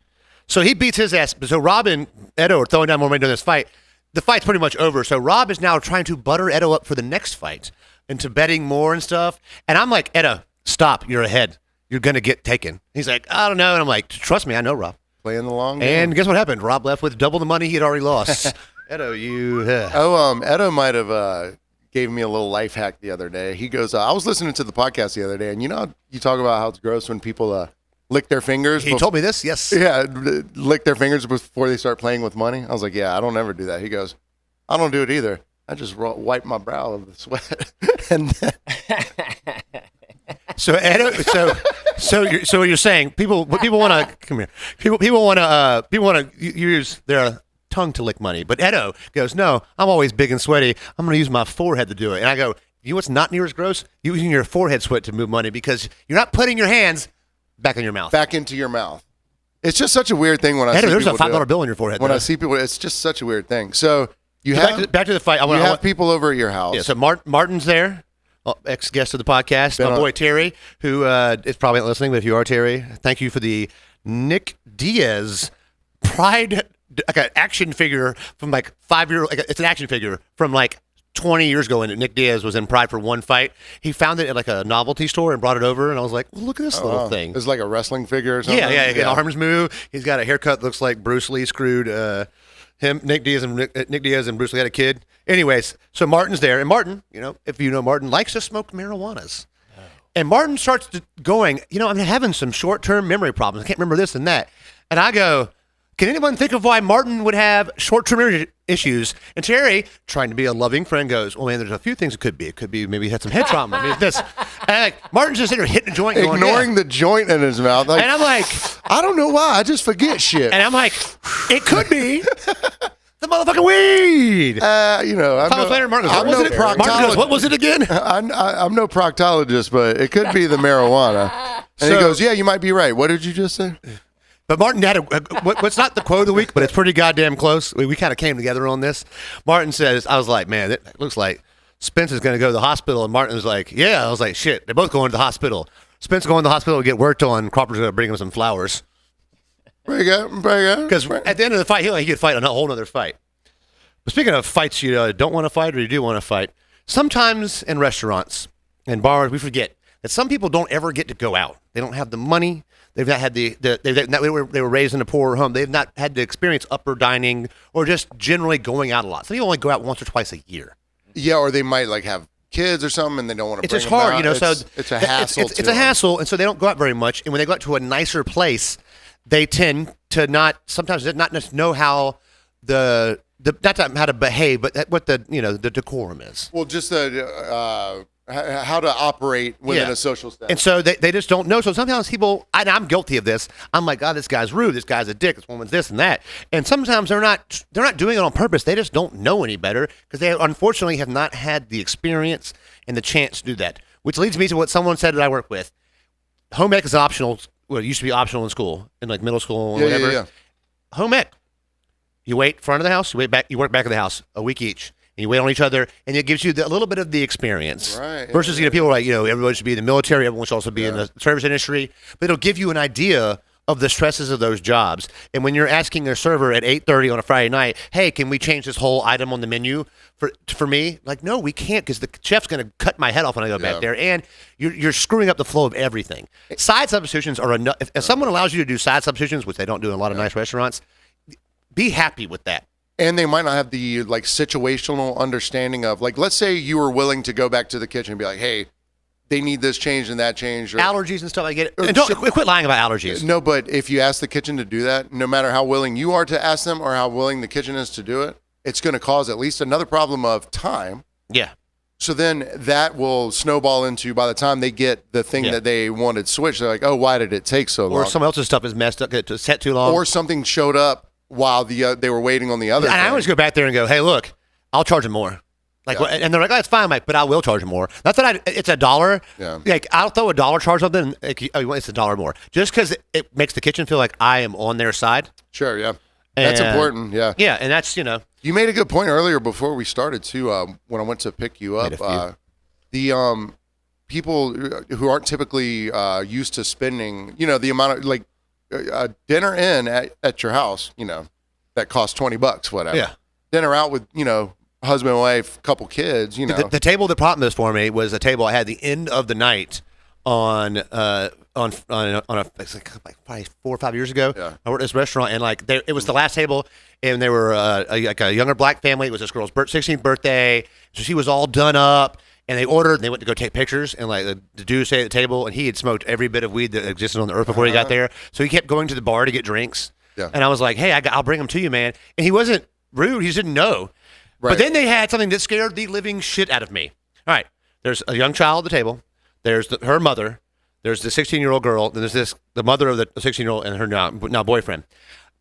So he beats his ass. So Rob and Edo are throwing down more money during this fight. The fight's pretty much over. So Rob is now trying to butter Edo up for the next fight into betting more and stuff. And I'm like, Edo, stop. You're ahead. You're going to get taken. He's like, I don't know. And I'm like, trust me, I know, Rob. Playing the long game. And guess what happened? Rob left with double the money he had already lost. Edo, you... Edo might have gave me a little life hack the other day. He goes, I was listening to the podcast the other day, and you know, you talk about how it's gross when people lick their fingers. He told me this, yes. Yeah, lick their fingers before they start playing with money. I was like, yeah, I don't ever do that. He goes, I don't do it either. I just wipe my brow of the sweat. And then... So Edo, so you're saying people want to come here. People want to use their tongue to lick money, but Edo goes, no, I'm always big and sweaty. I'm going to use my forehead to do it. And I go, you know what's not near as gross? Using your forehead sweat to move money because you're not putting your hands back in your mouth. Back into your mouth. It's just such a weird thing when I see there's people a $5 bill in your forehead. When I see people, it's just such a weird thing. So back to the fight. You have people over at your house. Yeah. So Martin's there. Ex-guest of the podcast, my boy Terry, who is probably not listening, but if you are, Terry, thank you for the Nick Diaz Pride, like an action figure from like 5 years, it's an action figure from like 20 years ago, and Nick Diaz was in Pride for one fight. He found it at like a novelty store and brought it over, and I was like, well, look at this little thing. It's like a wrestling figure or something? Yeah. Arms move. He's got a haircut that looks like Bruce Lee screwed Nick Diaz and Bruce Lee had a kid. Anyways, so Martin's there, and Martin, you know, if you know Martin, likes to smoke marijuanas. Oh. And Martin starts going, you know, I'm having some short-term memory problems. I can't remember this and that. And I go, can anyone think of why Martin would have short-term memory issues? And Terry, trying to be a loving friend, goes, well, man, there's a few things it could be. It could be maybe he had some head trauma. Maybe this. And Martin's just sitting there hitting the joint. Ignoring the joint in his mouth. And I'm like, I don't know why. I just forget shit. And I'm like, it could be. The motherfucking weed. You know, Martin goes, what was it again? I'm no proctologist, but it could be the marijuana. And he goes, yeah, you might be right. What did you just say? But Martin had what's not the quote of the week, but it's pretty goddamn close. We kind of came together on this. Martin says, I was like, man, it looks like Spence is going to go to the hospital. And Martin was like, yeah. I was like, shit, they're both going to the hospital. Spence going to the hospital to get worked on. Crawford's going to bring him some flowers. Bring it. Because at the end of the fight, he could fight a whole other fight. But speaking of fights you don't want to fight or you do want to fight, sometimes in restaurants and bars, we forget that some people don't ever get to go out. They don't have the money. They've not had they were raised in a poor home. They've not had to experience upper dining or just generally going out a lot. Some people only go out once or twice a year. Yeah, or they might like have kids or something and they don't want to bring them hard, out. you know. So it's a hassle. It's a hassle, and so they don't go out very much. And when they go out to a nicer place, they tend to not just know how not how to behave, but what the decorum is. Well, just how to operate within a social setting. And so they just don't know. So sometimes people, and I'm guilty of this. I'm like, God, this guy's rude. This guy's a dick. This woman's this and that. And sometimes they're not doing it on purpose. They just don't know any better because they unfortunately have not had the experience and the chance to do that. Which leads me to what someone said that I work with. Home ec is optional. Well, it used to be optional in school, in like middle school or whatever. Yeah. Home ec. You wait front of the house. You work back of the house a week each. And you wait on each other, and it gives you a little bit of the experience. Right. Versus, people are like, everybody should be in the military, everyone should also be in the service industry. But it'll give you an idea of the stresses of those jobs. And when you're asking their server at 8:30 on a Friday night, hey, can we change this whole item on the menu for me? Like, no, we can't because the chef's going to cut my head off when I go back there. And you're screwing up the flow of everything. Side substitutions are enough. If someone allows you to do side substitutions, which they don't do in a lot of nice restaurants, be happy with that. And they might not have the like situational understanding of like, let's say you were willing to go back to the kitchen and be like, hey, they need this change and that change. Or, allergies and stuff. I get it. And quit lying about allergies. No, but if you ask the kitchen to do that, no matter how willing you are to ask them or how willing the kitchen is to do it, it's going to cause at least another problem of time. Yeah. So then that will snowball into by the time they get the thing that they wanted switched, they're like, oh, why did it take so long? Or some else's stuff is messed up, it's set too long. Or something showed up while they were waiting on the other thing. I always go back there and go, hey, look, I'll charge them more. And they're like, oh, it's fine, Mike, but I will charge them more. Not that it's $1. Yeah. Like, I'll throw $1 charge on them. It's $1 more. Just because it makes the kitchen feel like I am on their side. Sure, yeah. That's important, yeah. Yeah, and that's, You made a good point earlier before we started, too, when I went to pick you up. people who aren't typically used to spending, the amount of like a dinner in at your house, that costs $20, whatever. Yeah. Dinner out with, husband, wife, couple kids, The table that propped this for me was a table I had the end of the night on a it's like probably 4 or 5 years ago. Yeah. I worked at this restaurant, and like it was the last table, and they were like a younger black family. It was this girl's 16th birthday, so she was all done up, and they ordered, and they went to go take pictures, and like the dude stayed at the table, and he had smoked every bit of weed that existed on the earth before he got there, so he kept going to the bar to get drinks. Yeah. And I was like, hey, I'll bring them to you, man. And he wasn't rude; he just didn't know. Right. But then they had something that scared the living shit out of me. All right, there's a young child at the table. There's her mother. There's the 16-year-old girl. Then there's the mother of the 16-year-old and her now boyfriend.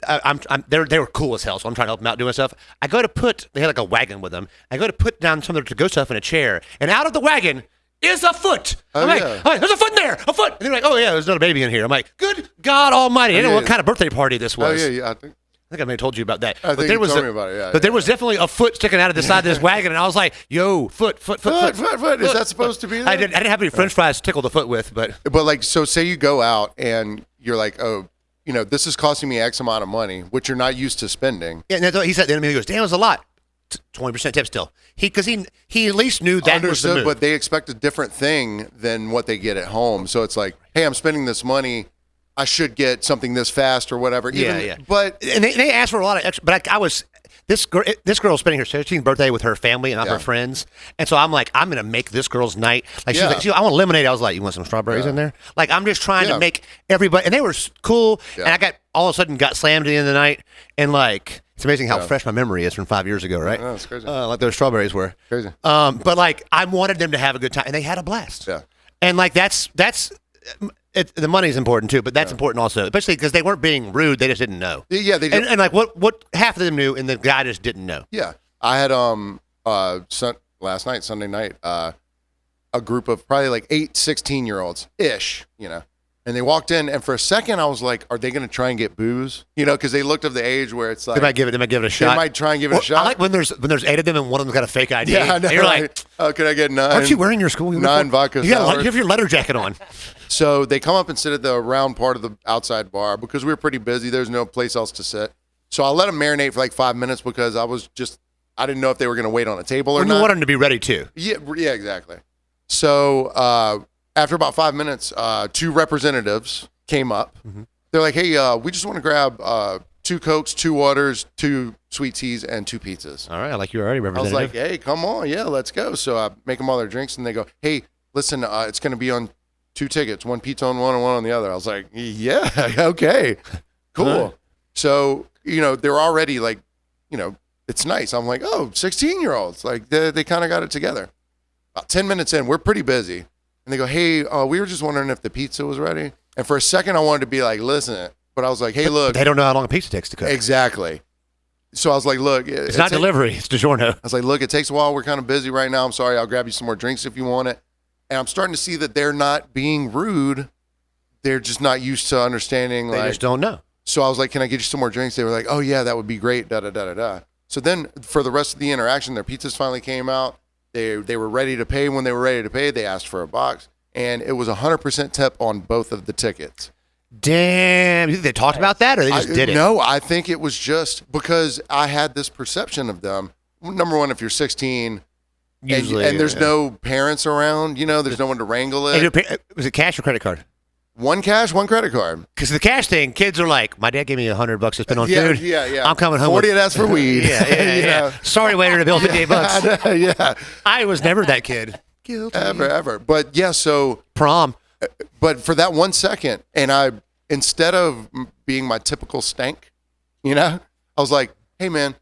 They were cool as hell, so I'm trying to help them out doing stuff. They had like a wagon with them. I go to put down some of their to-go stuff in a chair, and out of the wagon is a foot. I'm like, oh, there's a foot in there, a foot. And they're like, oh yeah, there's another baby in here. I'm like, good God Almighty! I didn't know what kind of birthday party this was. Oh yeah, I think I may have told you about that. I think you told me about it, yeah. But there was definitely a foot sticking out of the side of this wagon, and I was like, yo, foot. Foot. Is that supposed to be there? I didn't have any French fries to tickle the foot with, but like, so say you go out and you're like, oh, this is costing me X amount of money, which you're not used to spending. Yeah, and he said, he goes, damn, it was a lot. 20% tip still. Because he at least knew that was the move. But they expect a different thing than what they get at home. So it's like, hey, I'm spending this money. I should get something this fast or whatever. Yeah. But and they asked for a lot of extra. But I was this girl spending her 16th birthday with her family and not her friends, and so I'm like, I'm gonna make this girl's night. Like she's like, I want lemonade. I was like, you want some strawberries in there? Like I'm just trying to make everybody. And they were cool. Yeah. And I all of a sudden got slammed at the end of the night, and like it's amazing how fresh my memory is from 5 years ago, right? Oh, it's crazy. Like those strawberries were crazy. But like I wanted them to have a good time, and they had a blast. Yeah. And like that's. The money's important too, but that's important also, especially because they weren't being rude; they just didn't know. Yeah, they did. And like what half of them knew, and the guy just didn't know. Yeah, I had last night, Sunday night, a group of probably like 8 16-year-olds ish, and they walked in, and for a second I was like, are they going to try and get booze? Because they looked of the age where it's like they might give it a shot. They might try and give it a shot. I like when there's 8 of them and one of them's got a fake ID. Yeah, I know, you're right? like, oh, can I get 9? Aren't you wearing your school uniform? 9 vodka you have your leather jacket on. So they come up and sit at the round part of the outside bar because we were pretty busy. There's no place else to sit. So I let them marinate for like 5 minutes because I didn't know if they were going to wait on a table or not. You want them to be ready too. Yeah, exactly. So after about 5 minutes, 2 representatives came up. Mm-hmm. They're like, hey, we just want to grab 2 Cokes, 2 waters, 2 sweet teas, and 2 pizzas. All right, I like you already, representative. I was like, hey, come on. Yeah, let's go. So I make them all their drinks, and they go, hey, listen, it's going to be on 2 tickets, 1 pizza on one and 1 on the other. I was like, yeah, okay, cool. Uh-huh. So, they're already like, it's nice. I'm like, oh, 16-year-olds. Like, they kind of got it together. About 10 minutes in, we're pretty busy. And they go, hey, we were just wondering if the pizza was ready. And for a second, I wanted to be like, listen. But I was like, hey, look. They don't know how long a pizza takes to cook. Exactly. So I was like, look. It's not delivery. It's DiGiorno. I was like, look, it takes a while. We're kind of busy right now. I'm sorry. I'll grab you some more drinks if you want it. And I'm starting to see that they're not being rude. They're just not used to understanding. They just don't know. So I was like, can I get you some more drinks? They were like, oh, yeah, that would be great, da-da-da-da-da. So then for the rest of the interaction, their pizzas finally came out. They were ready to pay. When they were ready to pay, they asked for a box. And it was 100% tip on both of the tickets. Damn. You think they talked about that, or they just did it? No, I think it was just because I had this perception of them. Number one, if you're 16... Usually, and there's no parents around, there's no one to wrangle it. Was it cash or credit card? 1 cash, 1 credit card. Because the cash thing, kids are like, my dad gave me $100 to spend on food. Yeah. I'm coming home 40 that's for weed. Yeah. Sorry, waiter, to bill $58. Yeah. I was never that kid. Guilty. Ever. But yeah, so prom. But for that 1 second, and I, instead of being my typical stank, I was like, hey man,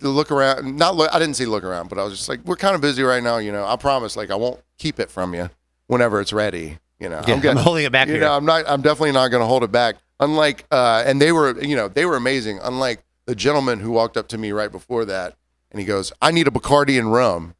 look around. I didn't say look around, but I was just like, we're kind of busy right now. I promise, like, I won't keep it from you whenever it's ready. I'm holding it back here. I'm definitely not going to hold it back. Unlike, and they were amazing. Unlike the gentleman who walked up to me right before that, and he goes, I need a Bacardi and rum.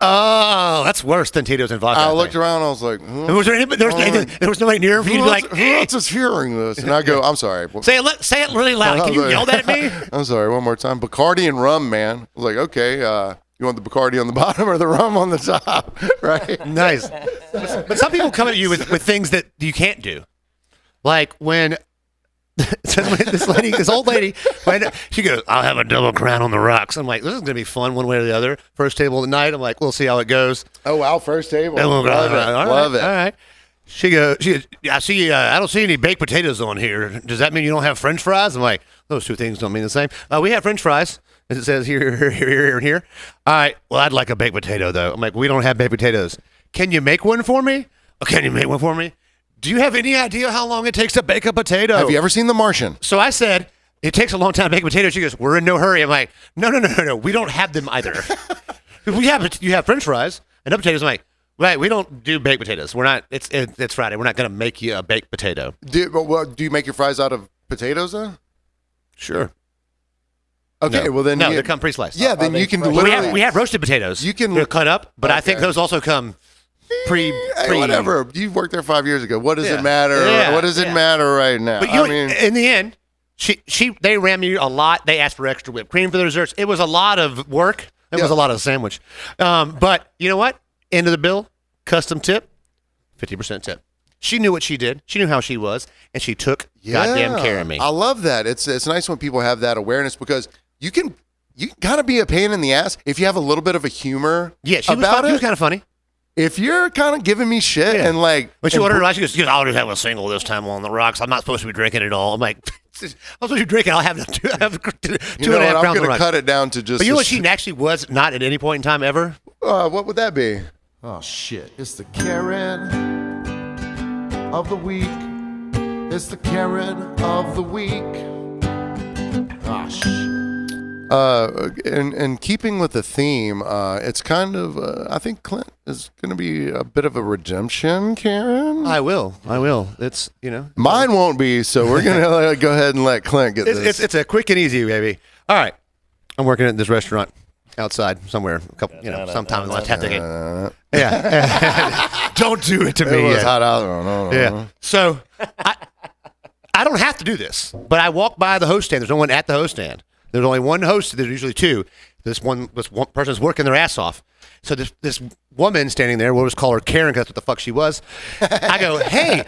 Oh, that's worse than Tito's and vodka. I looked around. I was like, there was nobody near him for you to be like, who else is hearing this? And I go, I'm sorry. Say it really loud. Can you yell that at me? I'm sorry. One more time. Bacardi and rum, man. I was like, okay. You want the Bacardi on the bottom or the rum on the top, right? Nice. But some people come at you with things that you can't do. Like when this old lady, she goes, I'll have a double crown on the rocks. I'm like, this is going to be fun one way or the other. First table of the night. I'm like, we'll see how it goes. Oh, wow. First table. Love it. Love it. All right. She goes, I see, I don't see any baked potatoes on here. Does that mean you don't have French fries? I'm like, those two things don't mean the same. We have French fries, as it says here, and here. All right. Well, I'd like a baked potato, though. I'm like, we don't have baked potatoes. Can you make one for me? Oh, can you make one for me? Do you have any idea how long it takes to bake a potato? Have you ever seen The Martian? So I said, it takes a long time to bake a potato. She goes, we're in no hurry. I'm like, no. We don't have them either. You have French fries and potatoes. I'm like, right, we don't do baked potatoes. We're not. It's Friday. We're not going to make you a baked potato. Do you make your fries out of potatoes, though? Sure. Okay, No. well then they come pre-sliced. Yeah, then you can Well, literally. we have roasted potatoes. They're cut up, but I think Okay. those also come pre. Whatever. You worked there 5 years ago. What does it matter? Yeah, What does it matter right now? But in the end, they ran me a lot. They asked for extra whipped cream for the desserts. It was a lot of work. It was a lot of sandwich. But you know what? End of the bill, custom tip, 50% tip. She knew what she did. She knew how she was, and she took goddamn care of me. I love that. It's nice when people have that awareness because you can kind of be a pain in the ass if you have a little bit of a humor. Yeah, she about was kind of funny. If you're kind of giving me shit and like, when she ordered her, she goes, "I'll just have a single this time on the rocks. I'm not supposed to be drinking it all." I'm like, "I'm supposed to be drinking. I'll have two and a half I'm pounds going of to cut it down to just. But you know what she actually was not at any point in time ever? What would that be? Oh shit, it's the Karen of the week. It's the Karen of the week. Ah shit. In keeping with the theme, it's kind of, I think Clint is going to be a bit of a redemption, Karen. I will. It's, Mine won't be, so we're going to go ahead and let Clint get this. It's a quick and easy, baby. All right. I'm working at this restaurant outside somewhere, sometime in the last half decade. Yeah. Don't do it to me. It was hot out there. No. Yeah. So I don't have to do this, but I walk by the host stand. There's no one at the host stand. There's only one host. There's usually two. This one person's working their ass off. So this woman standing there, we'll just call her Karen because that's what the fuck she was. I go, hey,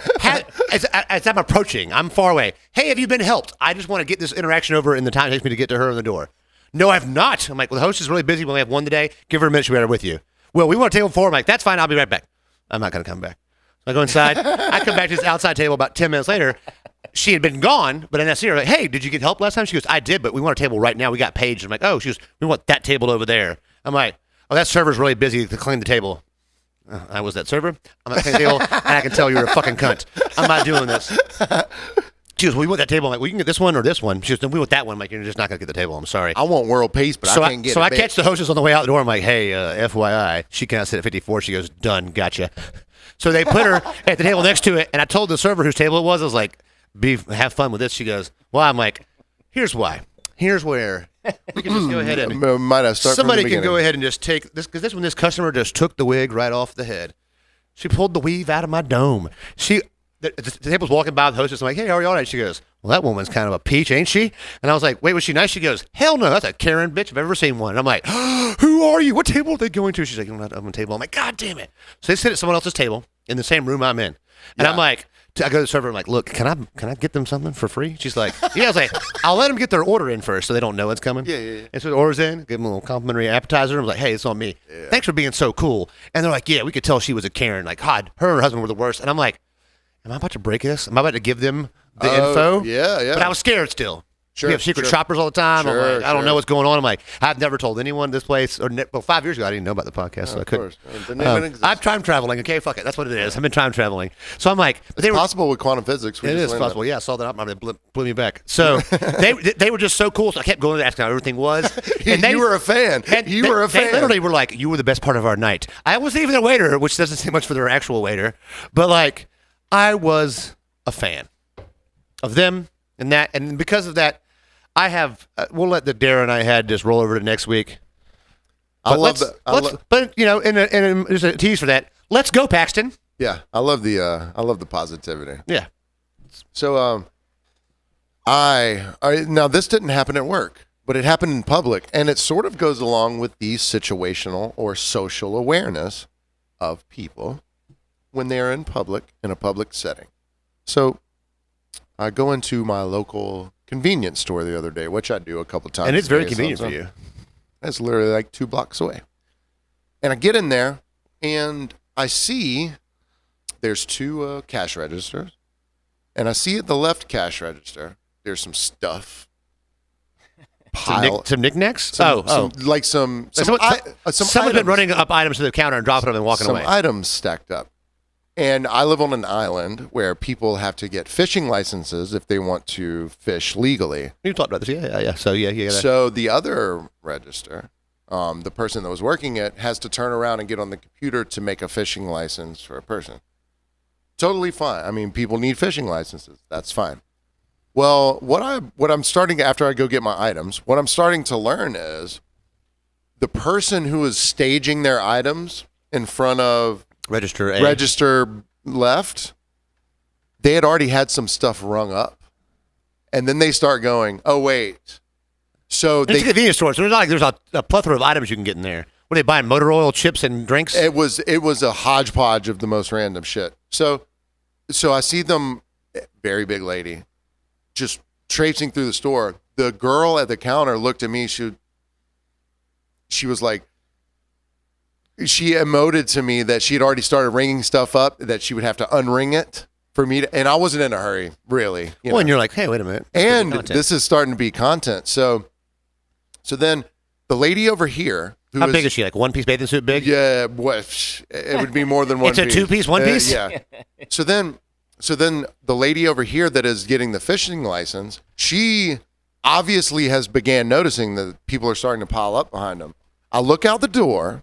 as I'm approaching, I'm far away. Hey, have you been helped? I just want to get this interaction over in the time it takes me to get to her in the door. No, I've not. I'm like, well, the host is really busy. We only have one today. Give her a minute. She'll be right with you. Well, we want a table 4. I'm like, that's fine. I'll be right back. I'm not going to come back. So I go inside. I come back to this outside table about 10 minutes later. She had been gone, but I see her like, hey, did you get help last time? She goes, I did, but we want a table right now. We got paged. I'm like, oh, she goes, we want that table over there. I'm like, oh, that server's really busy to clean the table. I was that server. I'm at the table, and I can tell you're a fucking cunt. I'm not doing this. She goes, well, we want that table. I'm like, well, you can get this one or this one. She goes, no, we want that one. I'm like, you're just not going to get the table. I'm sorry. I want world peace, but I can't get it. So I catch the hostess on the way out the door. I'm like, hey, FYI, she cannot sit at 54. She goes, done, gotcha. So they put her at the table next to it, and I told the server whose table it was, I was like, have fun with this. She goes, well, I'm like, here's why. Here's where we can just go ahead and somebody can go ahead and just take this, because this customer just took the wig right off the head. She pulled the weave out of my dome. The table's walking by the hostess. I'm like, hey, how are you all right? She goes, well, that woman's kind of a peach, ain't she? And I was like, wait, was she nice? She goes, hell no, that's a Karen bitch if I've ever seen one. And I'm like, who are you? What table are they going to? She's like, I'm not on the table. I'm like, God damn it. So they sit at someone else's table in the same room I'm in. And I'm like, I go to the server and I'm like, look, can I get them something for free? She's like, yeah. I was like, I'll let them get their order in first so they don't know it's coming. Yeah. And so the order's in, give them a little complimentary appetizer. I was like, hey, it's on me. Yeah. Thanks for being so cool. And they're like, yeah, we could tell she was a Karen. Like, God, her and her husband were the worst. And I'm like, am I about to break this? Am I about to give them the info? Yeah. But I was scared still. Sure. We have secret shoppers all the time. Sure, I'm like, I don't know what's going on. I'm like, I've never told anyone this place. Well, 5 years ago, I didn't know about the podcast, so I couldn't. I'm time traveling. Okay, fuck it. That's what it is. I've been time traveling. So I'm like, it's possible with quantum physics. It is possible. Yeah, I saw that. It blew me back. So they were just so cool. So I kept going to ask how everything was. And you were a fan. You were a fan. They literally were like, you were the best part of our night. I wasn't even a waiter, which doesn't say much for their actual waiter, but like, I was a fan of them and that, and because of that, I have. We'll let the Darren I had just roll over to next week. I love that. But you know, and there's a tease for that. Let's go, Paxton. Yeah, I love the positivity. Yeah. So, now this didn't happen at work. But it happened in public, and it sort of goes along with the situational or social awareness of people when they are in public, in a public setting. So I go into my local convenience store the other day, which I do a couple times. And it's a very day convenient for sometimes. you. It's literally like 2 blocks away. And I get in there, and I see there's 2 cash registers. And I see at the left cash register, there's some stuff. Some knickknacks? Someone's Someone's been running up items to the counter and dropping them and walking some away. items stacked up. And I live on an island where people have to get fishing licenses if they want to fish legally. You talked about this, yeah. So yeah. So the other register, the person that was working it, has to turn around and get on the computer to make a fishing license for a person. Totally fine. I mean, people need fishing licenses. That's fine. Well, what I'm starting after I go get my items, what I'm starting to learn is the person who is staging their items in front of register left, they had already had some stuff rung up. And then they start going, oh, wait. So it's a convenience store, so there's a plethora of items you can get in there. What are they buying? Motor oil, chips, and drinks? It was a hodgepodge of the most random shit. So I see them, very big lady, just traipsing through the store. The girl at the counter looked at me. She was like, she emoted to me that she had already started ringing stuff up, that she would have to unring it for me to, and I wasn't in a hurry, really. And you're like, hey, wait a minute. And this is starting to be content. So then the lady over here, how big is she? Like one piece bathing suit big? Yeah, it would be more than one piece. It's a 2-piece, one piece? Yeah. So then the lady over here that is getting the fishing license, she obviously has began noticing that people are starting to pile up behind them. I look out the door,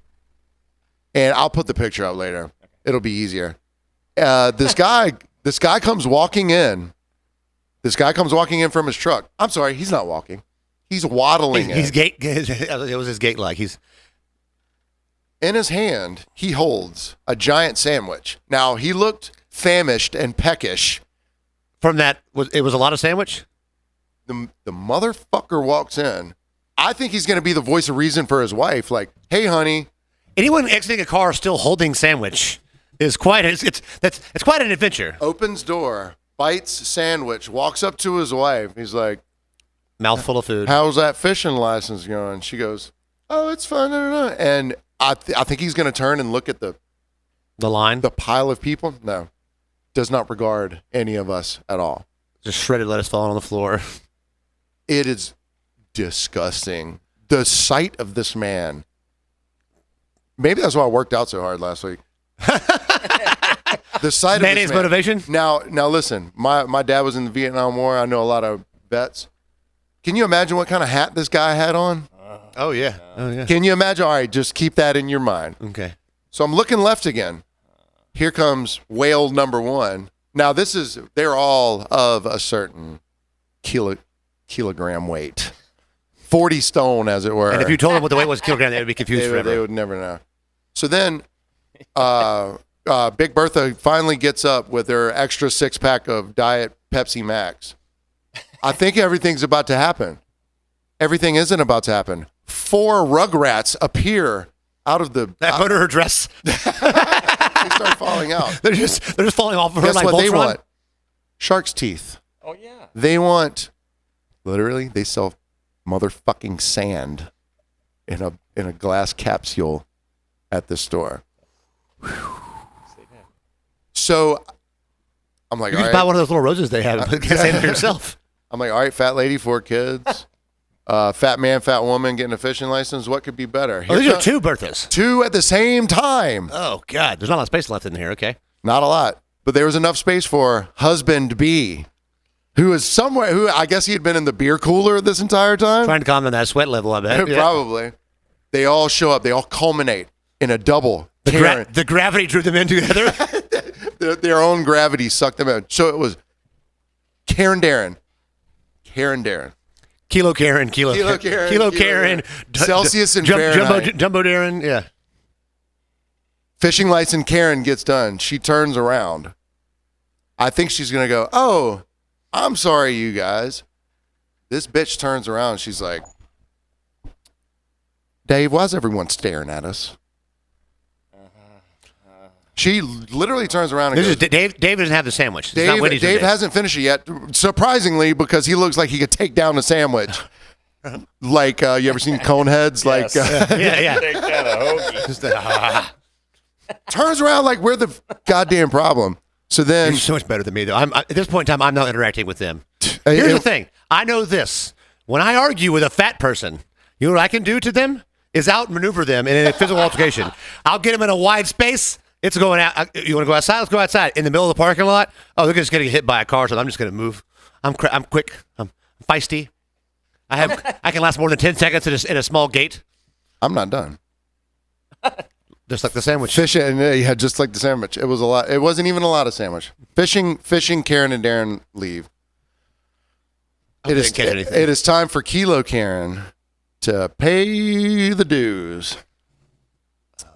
and I'll put the picture up later. It'll be easier. This guy comes walking in. This guy comes walking in from his truck. I'm sorry, he's not walking. He's waddling in. It was his gait like. He's in his hand, he holds a giant sandwich. Now, he looked famished and peckish. From that, it was a lot of sandwich? The motherfucker walks in. I think he's going to be the voice of reason for his wife. Like, hey, honey. Anyone exiting a car still holding sandwich is quite an adventure. Opens door, bites sandwich, walks up to his wife. He's like, mouthful of food. How's that fishing license going? She goes, oh, it's fine. And I think he's going to turn and look at the line, the pile of people. No, does not regard any of us at all. Just shredded lettuce falling on the floor. It is disgusting. The sight of this man. Maybe that's why I worked out so hard last week. The sight of mayonnaise this man. motivation. Now listen. My dad was in the Vietnam War. I know a lot of vets. Can you imagine what kind of hat this guy had on? Oh yeah. Can you imagine? All right, just keep that in your mind. Okay. So I'm looking left again. Here comes whale number one. Now they're all of a certain kilogram weight. 40 stone, as it were. And if you told them what the weight was kilogram, they would be confused forever. They would never know. So then Big Bertha finally gets up with her extra 6-pack of Diet Pepsi Max. I think everything's about to happen. Everything isn't about to happen. 4 rugrats appear out of the... That put her dress. They start falling out. They're just falling off of her. Guess like what they Voltron? want? Shark's teeth. Oh, yeah. They want... Literally, they sell motherfucking sand in a glass capsule at the store. So I'm like, You all just right. buy one of those little roses they have and say it for yourself. I'm like, all right, fat lady, 4 kids, fat man, fat woman getting a fishing license. What could be better? Oh, these are 2 Berthas. 2 at the same time. Oh God, there's not a lot of space left in here. Okay. Not a lot, but there was enough space for husband B, who is somewhere. Who I guess he had been in the beer cooler this entire time. Trying to calm down that sweat level, I bet. Yeah. Probably. They all show up. They all culminate in a double. The gravity drew them in together. Their own gravity sucked them in. So it was Karen Darren. Kilo Karen. Celsius and Fahrenheit. Jumbo Darren. Yeah. Fishing license Karen gets done. She turns around. I think she's going to go, oh, I'm sorry, you guys. This bitch turns around. She's like, Dave, why is everyone staring at us? She literally turns around and goes, Dave doesn't have the sandwich. It's not Wendy's Dave today. hasn't finished it yet, surprisingly, because he looks like he could take down a sandwich. Like, you ever seen Coneheads? Yes. Like, Yeah. Take down a hoagie. turns around like we're the goddamn problem. So then, You're so much better than me, though. At this point in time, I'm not interacting with them. Here's the thing. I know this. When I argue with a fat person, you know what I can do to them? Is outmaneuver them in a physical altercation. I'll get them in a wide space. It's going out. You want to go outside? Let's go outside. In the middle of the parking lot? Oh, they're just going to get hit by a car, so I'm just going to move. I'm quick. I'm feisty. I can last more than 10 seconds in a small gate. I'm not done. Just like the sandwich. Fishing, yeah, just like the sandwich. It was a lot. It wasn't even a lot of sandwich. Fishing. Karen and Darren leave. I didn't catch anything. It is time for Kilo Karen to pay the dues.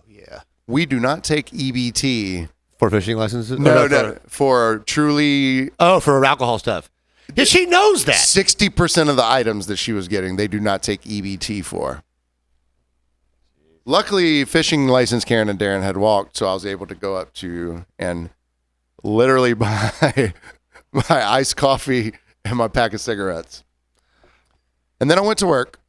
Yeah. We do not take EBT. For fishing licenses? No. For truly Oh, for alcohol stuff. Yeah, she knows that. 60% of the items that she was getting, they do not take EBT for. Luckily, fishing license Karen and Darren had walked, so I was able to go up to and literally buy my iced coffee and my pack of cigarettes. And then I went to work.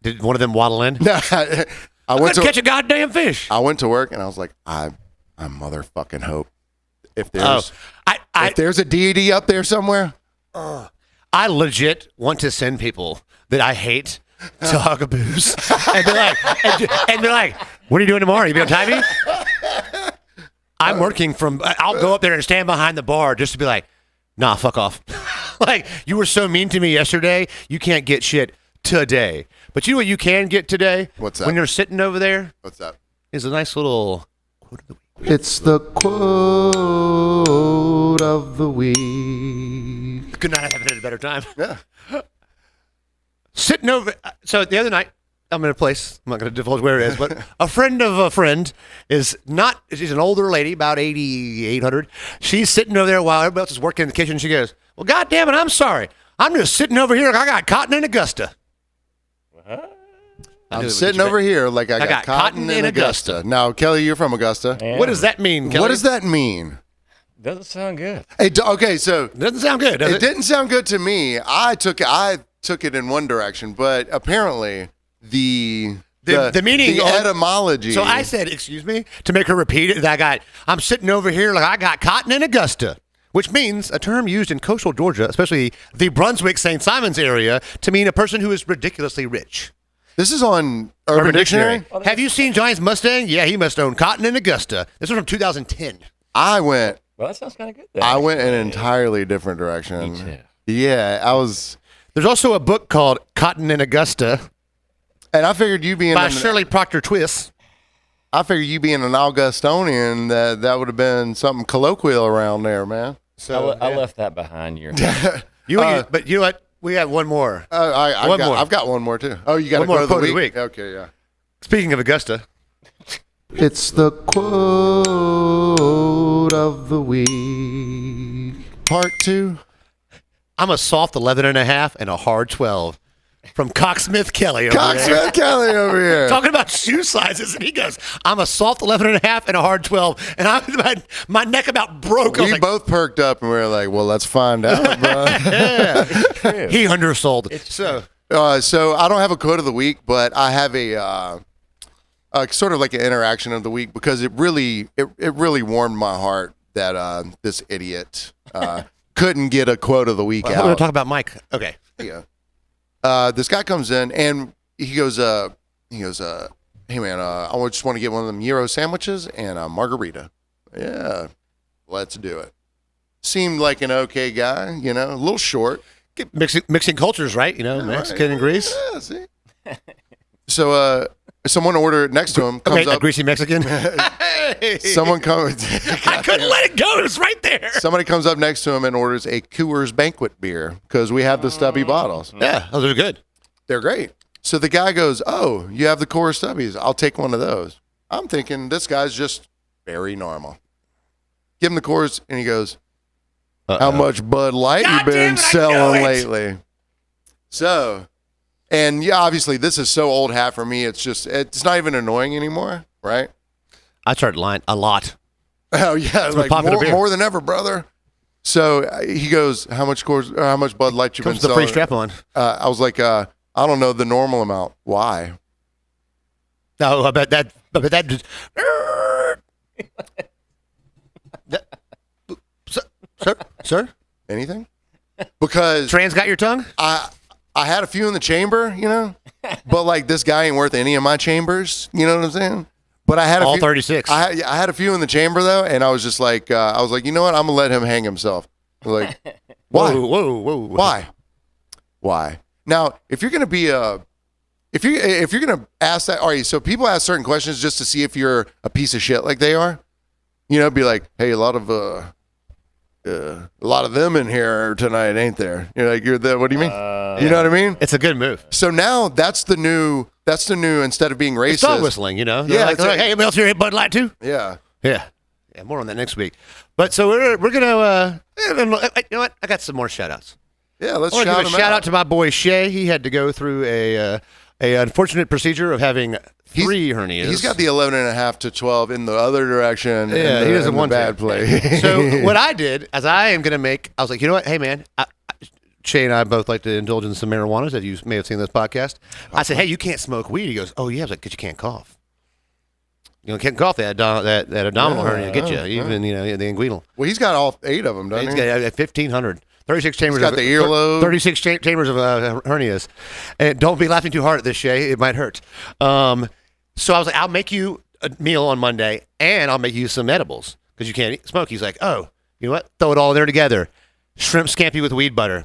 Did one of them waddle in? I went Let's to catch a goddamn fish. I went to work and I was like, I motherfucking hope if there's if there's a deity up there somewhere. I legit want to send people that I hate to Hugaboos and be like, what are you doing tomorrow? You be on timing? I'm working I'll go up there and stand behind the bar just to be like, nah, fuck off. Like, you were so mean to me yesterday, you can't get shit today. But you know what you can get today? What's that? When you're sitting over there, What's that? is a nice little quote of the week. It's the quote of the week. Could not have had a better time. Yeah. Sitting over. So the other night, I'm in a place. I'm not going to divulge where it is, but a friend of a friend is not. She's an older lady, about 800. She's sitting over there while everybody else is working in the kitchen. She goes, "Well, God damn it, I'm sorry. I'm just sitting over here like I got cotton in Augusta." I'm sitting over here like I got cotton in Augusta. Now, Kelly, you're from Augusta. Man, What does that mean, Kelly? What does that mean? Doesn't sound good. Okay, so Doesn't sound good, does it it? didn't sound good to me. I took it in one direction, but apparently the meaning the of- etymology. So I said, excuse me, to make her repeat it, that I'm sitting over here like I got cotton in Augusta, which means a term used in coastal Georgia, especially the Brunswick, St. Simons area, to mean a person who is ridiculously rich. This is on Urban Dictionary. Have you seen Giant's Mustang? Yeah, he must own cotton in Augusta. This was from 2010. Well, That sounds kind of good. Then. I went in an entirely different direction. Me too. Yeah, I was, There's also a book called Cotton in Augusta and I figured you being by Shirley Proctor Twist. I figured you being an Augustonian that would have been something colloquial around there, man. So I left that behind you. But you know what? We have one more. I've got one more too. Oh, you got One a more quote quote of the week. Okay, yeah. Speaking of Augusta, It's the quote of the week. Part 2. I'm a soft 11 and a half and a hard 12 from Cocksmith Kelly over there. Cocksmith Kelly over here. Talking about shoe sizes, and he goes, I'm a soft 11 and a half and a hard 12. And my neck about broke. I was We like, both perked up and we were like, well, let's find out, bro. he undersold. So So I don't have a quote of the week, but I have a sort of like an interaction of the week because it really warmed my heart that this idiot couldn't get a quote of the week we're going to out. talk about Mike. Okay. Yeah. This guy comes in and he goes, hey man, I just want to get one of them gyro sandwiches and a margarita. Yeah, let's do it. Seemed like an okay guy, a little short. Mixing cultures, right? Mexican and Greece. Yeah, see. So someone ordered next to him comes Okay, a up. greasy Mexican. Someone comes. I couldn't let it go. It was right there. Somebody comes up next to him and orders a Coors Banquet beer because we have the stubby bottles. Yeah, those are good. They're great. So the guy goes, "Oh, you have the Coors Stubbies? I'll take one of those." I'm thinking this guy's just very normal. Give him the Coors, and he goes, "How much Bud Light you God damn been it, I know selling it." lately?" So, And yeah, obviously this is so old hat for me. It's not even annoying anymore, right? I started lying a lot. Oh yeah, like more than ever, brother. So he goes, how much Bud Light you been Comes the selling? free strap on. I was like, I don't know the normal amount. Why? No, I bet that just, sir? Anything? Because Trans got your tongue? I had a few in the chamber, but like this guy ain't worth any of my chambers. You know what I'm saying? But I had all 36. I had a few in the chamber though, and I was just like, you know what? I'm gonna let him hang himself. I was like, why? Whoa. Why? Now, if you're gonna be if you're gonna ask that, all right. So people ask certain questions just to see if you're a piece of shit like they are. Be like, hey, a lot of them in here tonight, ain't there? You're like, what do you mean? You know what I mean? It's a good move. So now that's the new instead of being racist. It's dog whistling, They're Yeah, like, hey, anybody else here hit Bud Light too? Yeah. Yeah, more on that next week. But so we're gonna, you know what? I got some more shout outs. Yeah, let's I want to shout give a him shout out to my boy Shay. He had to go through a unfortunate procedure of having 3 hernias. He's got the 11.5 to 12 in the other direction. Yeah, he doesn't want bad play. So what I did, as I am going to make, I was like, you know what? Hey, man, Shay and I both like to indulge in some marijuanas, as you may have seen this podcast. I said, hey, you can't smoke weed. He goes, oh, yeah. I was like, because you can't cough. You can't cough that abdominal hernia get you, even, the inguinal. Well, he's got all 8 of them, doesn't he? He's got 1,500. 36 chambers. He's got the earlobe. 36 chambers of hernias. And don't be laughing too hard at this, Shay. It might hurt. So I was like, I'll make you a meal on Monday, and I'll make you some edibles because you can't smoke. He's like, oh, you know what? Throw it all in there together. Shrimp scampi with weed butter.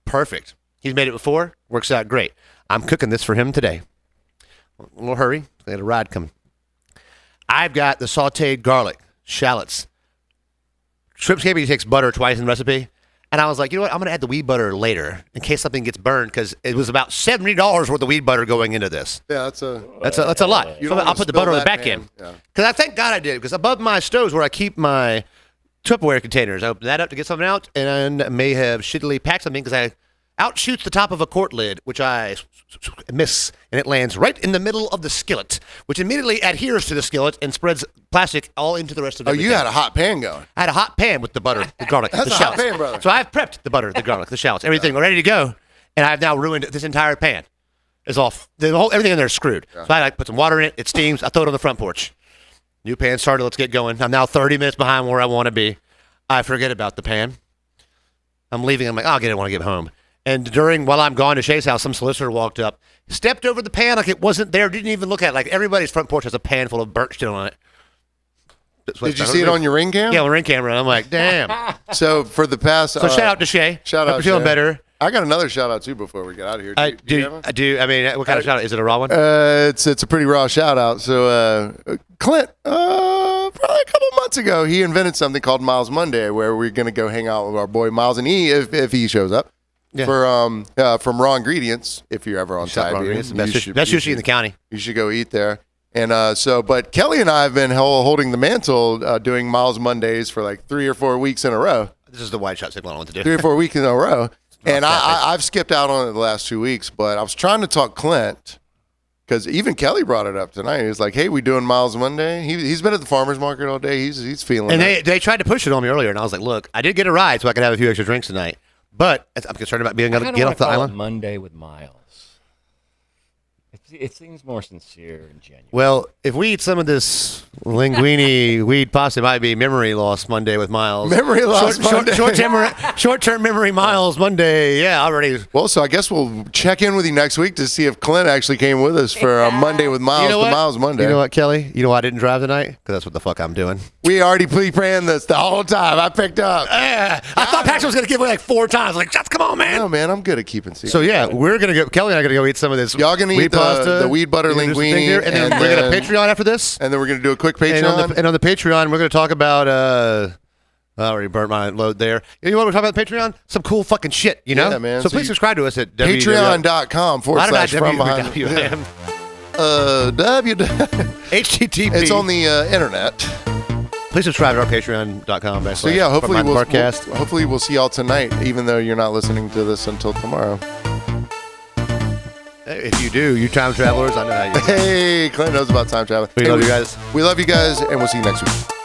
Perfect. He's made it before. Works out great. I'm cooking this for him today. A little hurry. I got a ride coming. I've got the sauteed garlic, shallots. Shrimp scampi takes butter twice in the recipe. And I was like, you know what? I'm going to add the weed butter later in case something gets burned because it was about $70 worth of weed butter going into this. Yeah, that's a lot. So I'll put the butter on the back end. Because I thank God I did. Because above my stove is where I keep my Tupperware containers. I opened that up to get something out and may have shittily packed something because I outshoots the top of a quart lid, which I miss, and it lands right in the middle of the skillet, which immediately adheres to the skillet and spreads plastic all into the rest of everything. Oh, you had a hot pan going. I had a hot pan with the butter, the garlic, That's the a shallots. hot pan, brother. So I've prepped the butter, the garlic, the shallots, everything ready to go, and I've now ruined this entire pan. It's all everything in there is screwed. Yeah. So I put some water in it. It steams. I throw it on the front porch. New pan started. Let's get going. I'm now 30 minutes behind where I want to be. I forget about the pan. I'm leaving. I'm like, I'll get it when I get home. And while I'm gone to Shay's house, some solicitor walked up, stepped over the pan like it wasn't there, didn't even look at it. Like everybody's front porch has a pan full of burnt shit on it. Did you see it on your Ring cam? Yeah, on the Ring camera. And I'm like, damn. So for the past... So shout out to Shay. Shout out Hope you're feeling better. I got another shout out too before we get out of here. I do. I mean, what kind of shout out? Is it a raw one? It's a pretty raw shout out. So Clint, probably a couple months ago, he invented something called Myles Monday, where we're gonna go hang out with our boy Myles and E if he shows up. Yeah. From Raw Ingredients. If you're ever on site, best sushi in the county. You should go eat there. And but Kelly and I have been holding the mantle, doing Myles Mondays for like 3 or 4 weeks in a row. This is the wide shot signal I want to do. 3 or 4 weeks in a row. And I've skipped out on it the last 2 weeks, but I was trying to talk Clint because even Kelly brought it up tonight. He was like, "Hey, we doing Myles Monday?" He's been at the farmer's market all day. He's feeling. And they tried to push it on me earlier, and I was like, "Look, I did get a ride, so I could have a few extra drinks tonight, but I'm concerned about being able to get off the island." Monday with Myles. It seems more sincere and genuine. Well, if we eat some of this linguine weed pasta, it might be memory loss Monday with Myles. Memory loss Monday. Short-term memory Myles Monday. Yeah, already. Well, so I guess we'll check in with you next week to see if Clint actually came with us for a Monday with Myles, the Myles Monday. You know what, Kelly? You know why I didn't drive tonight? Because that's what the fuck I'm doing. We already pre-planned this the whole time. I picked up. I thought Paxton was going to give away like 4 times. Like, just come on, man. No, man, I'm good at keeping secrets. So, yeah, we're going to go. Kelly and I are going to go eat some of this. Y'all going to eat the weed butter linguine. And then we're going to Patreon after this. And then we're going to do a quick Patreon. And on the Patreon, we're going to talk about, I already burnt my load there. You know what we're talking about Patreon? Some cool fucking shit, you know? Yeah, man. So please subscribe to us at patreon.com/FromBehind. HTTP. It's on the internet. Please subscribe to our patreon.com. So yeah, hopefully we'll see y'all tonight, even though you're not listening to this until tomorrow. if you do, you time travelers, I know how you. Hey, Clint knows about time travel. We love you guys. We love you guys, and we'll see you next week.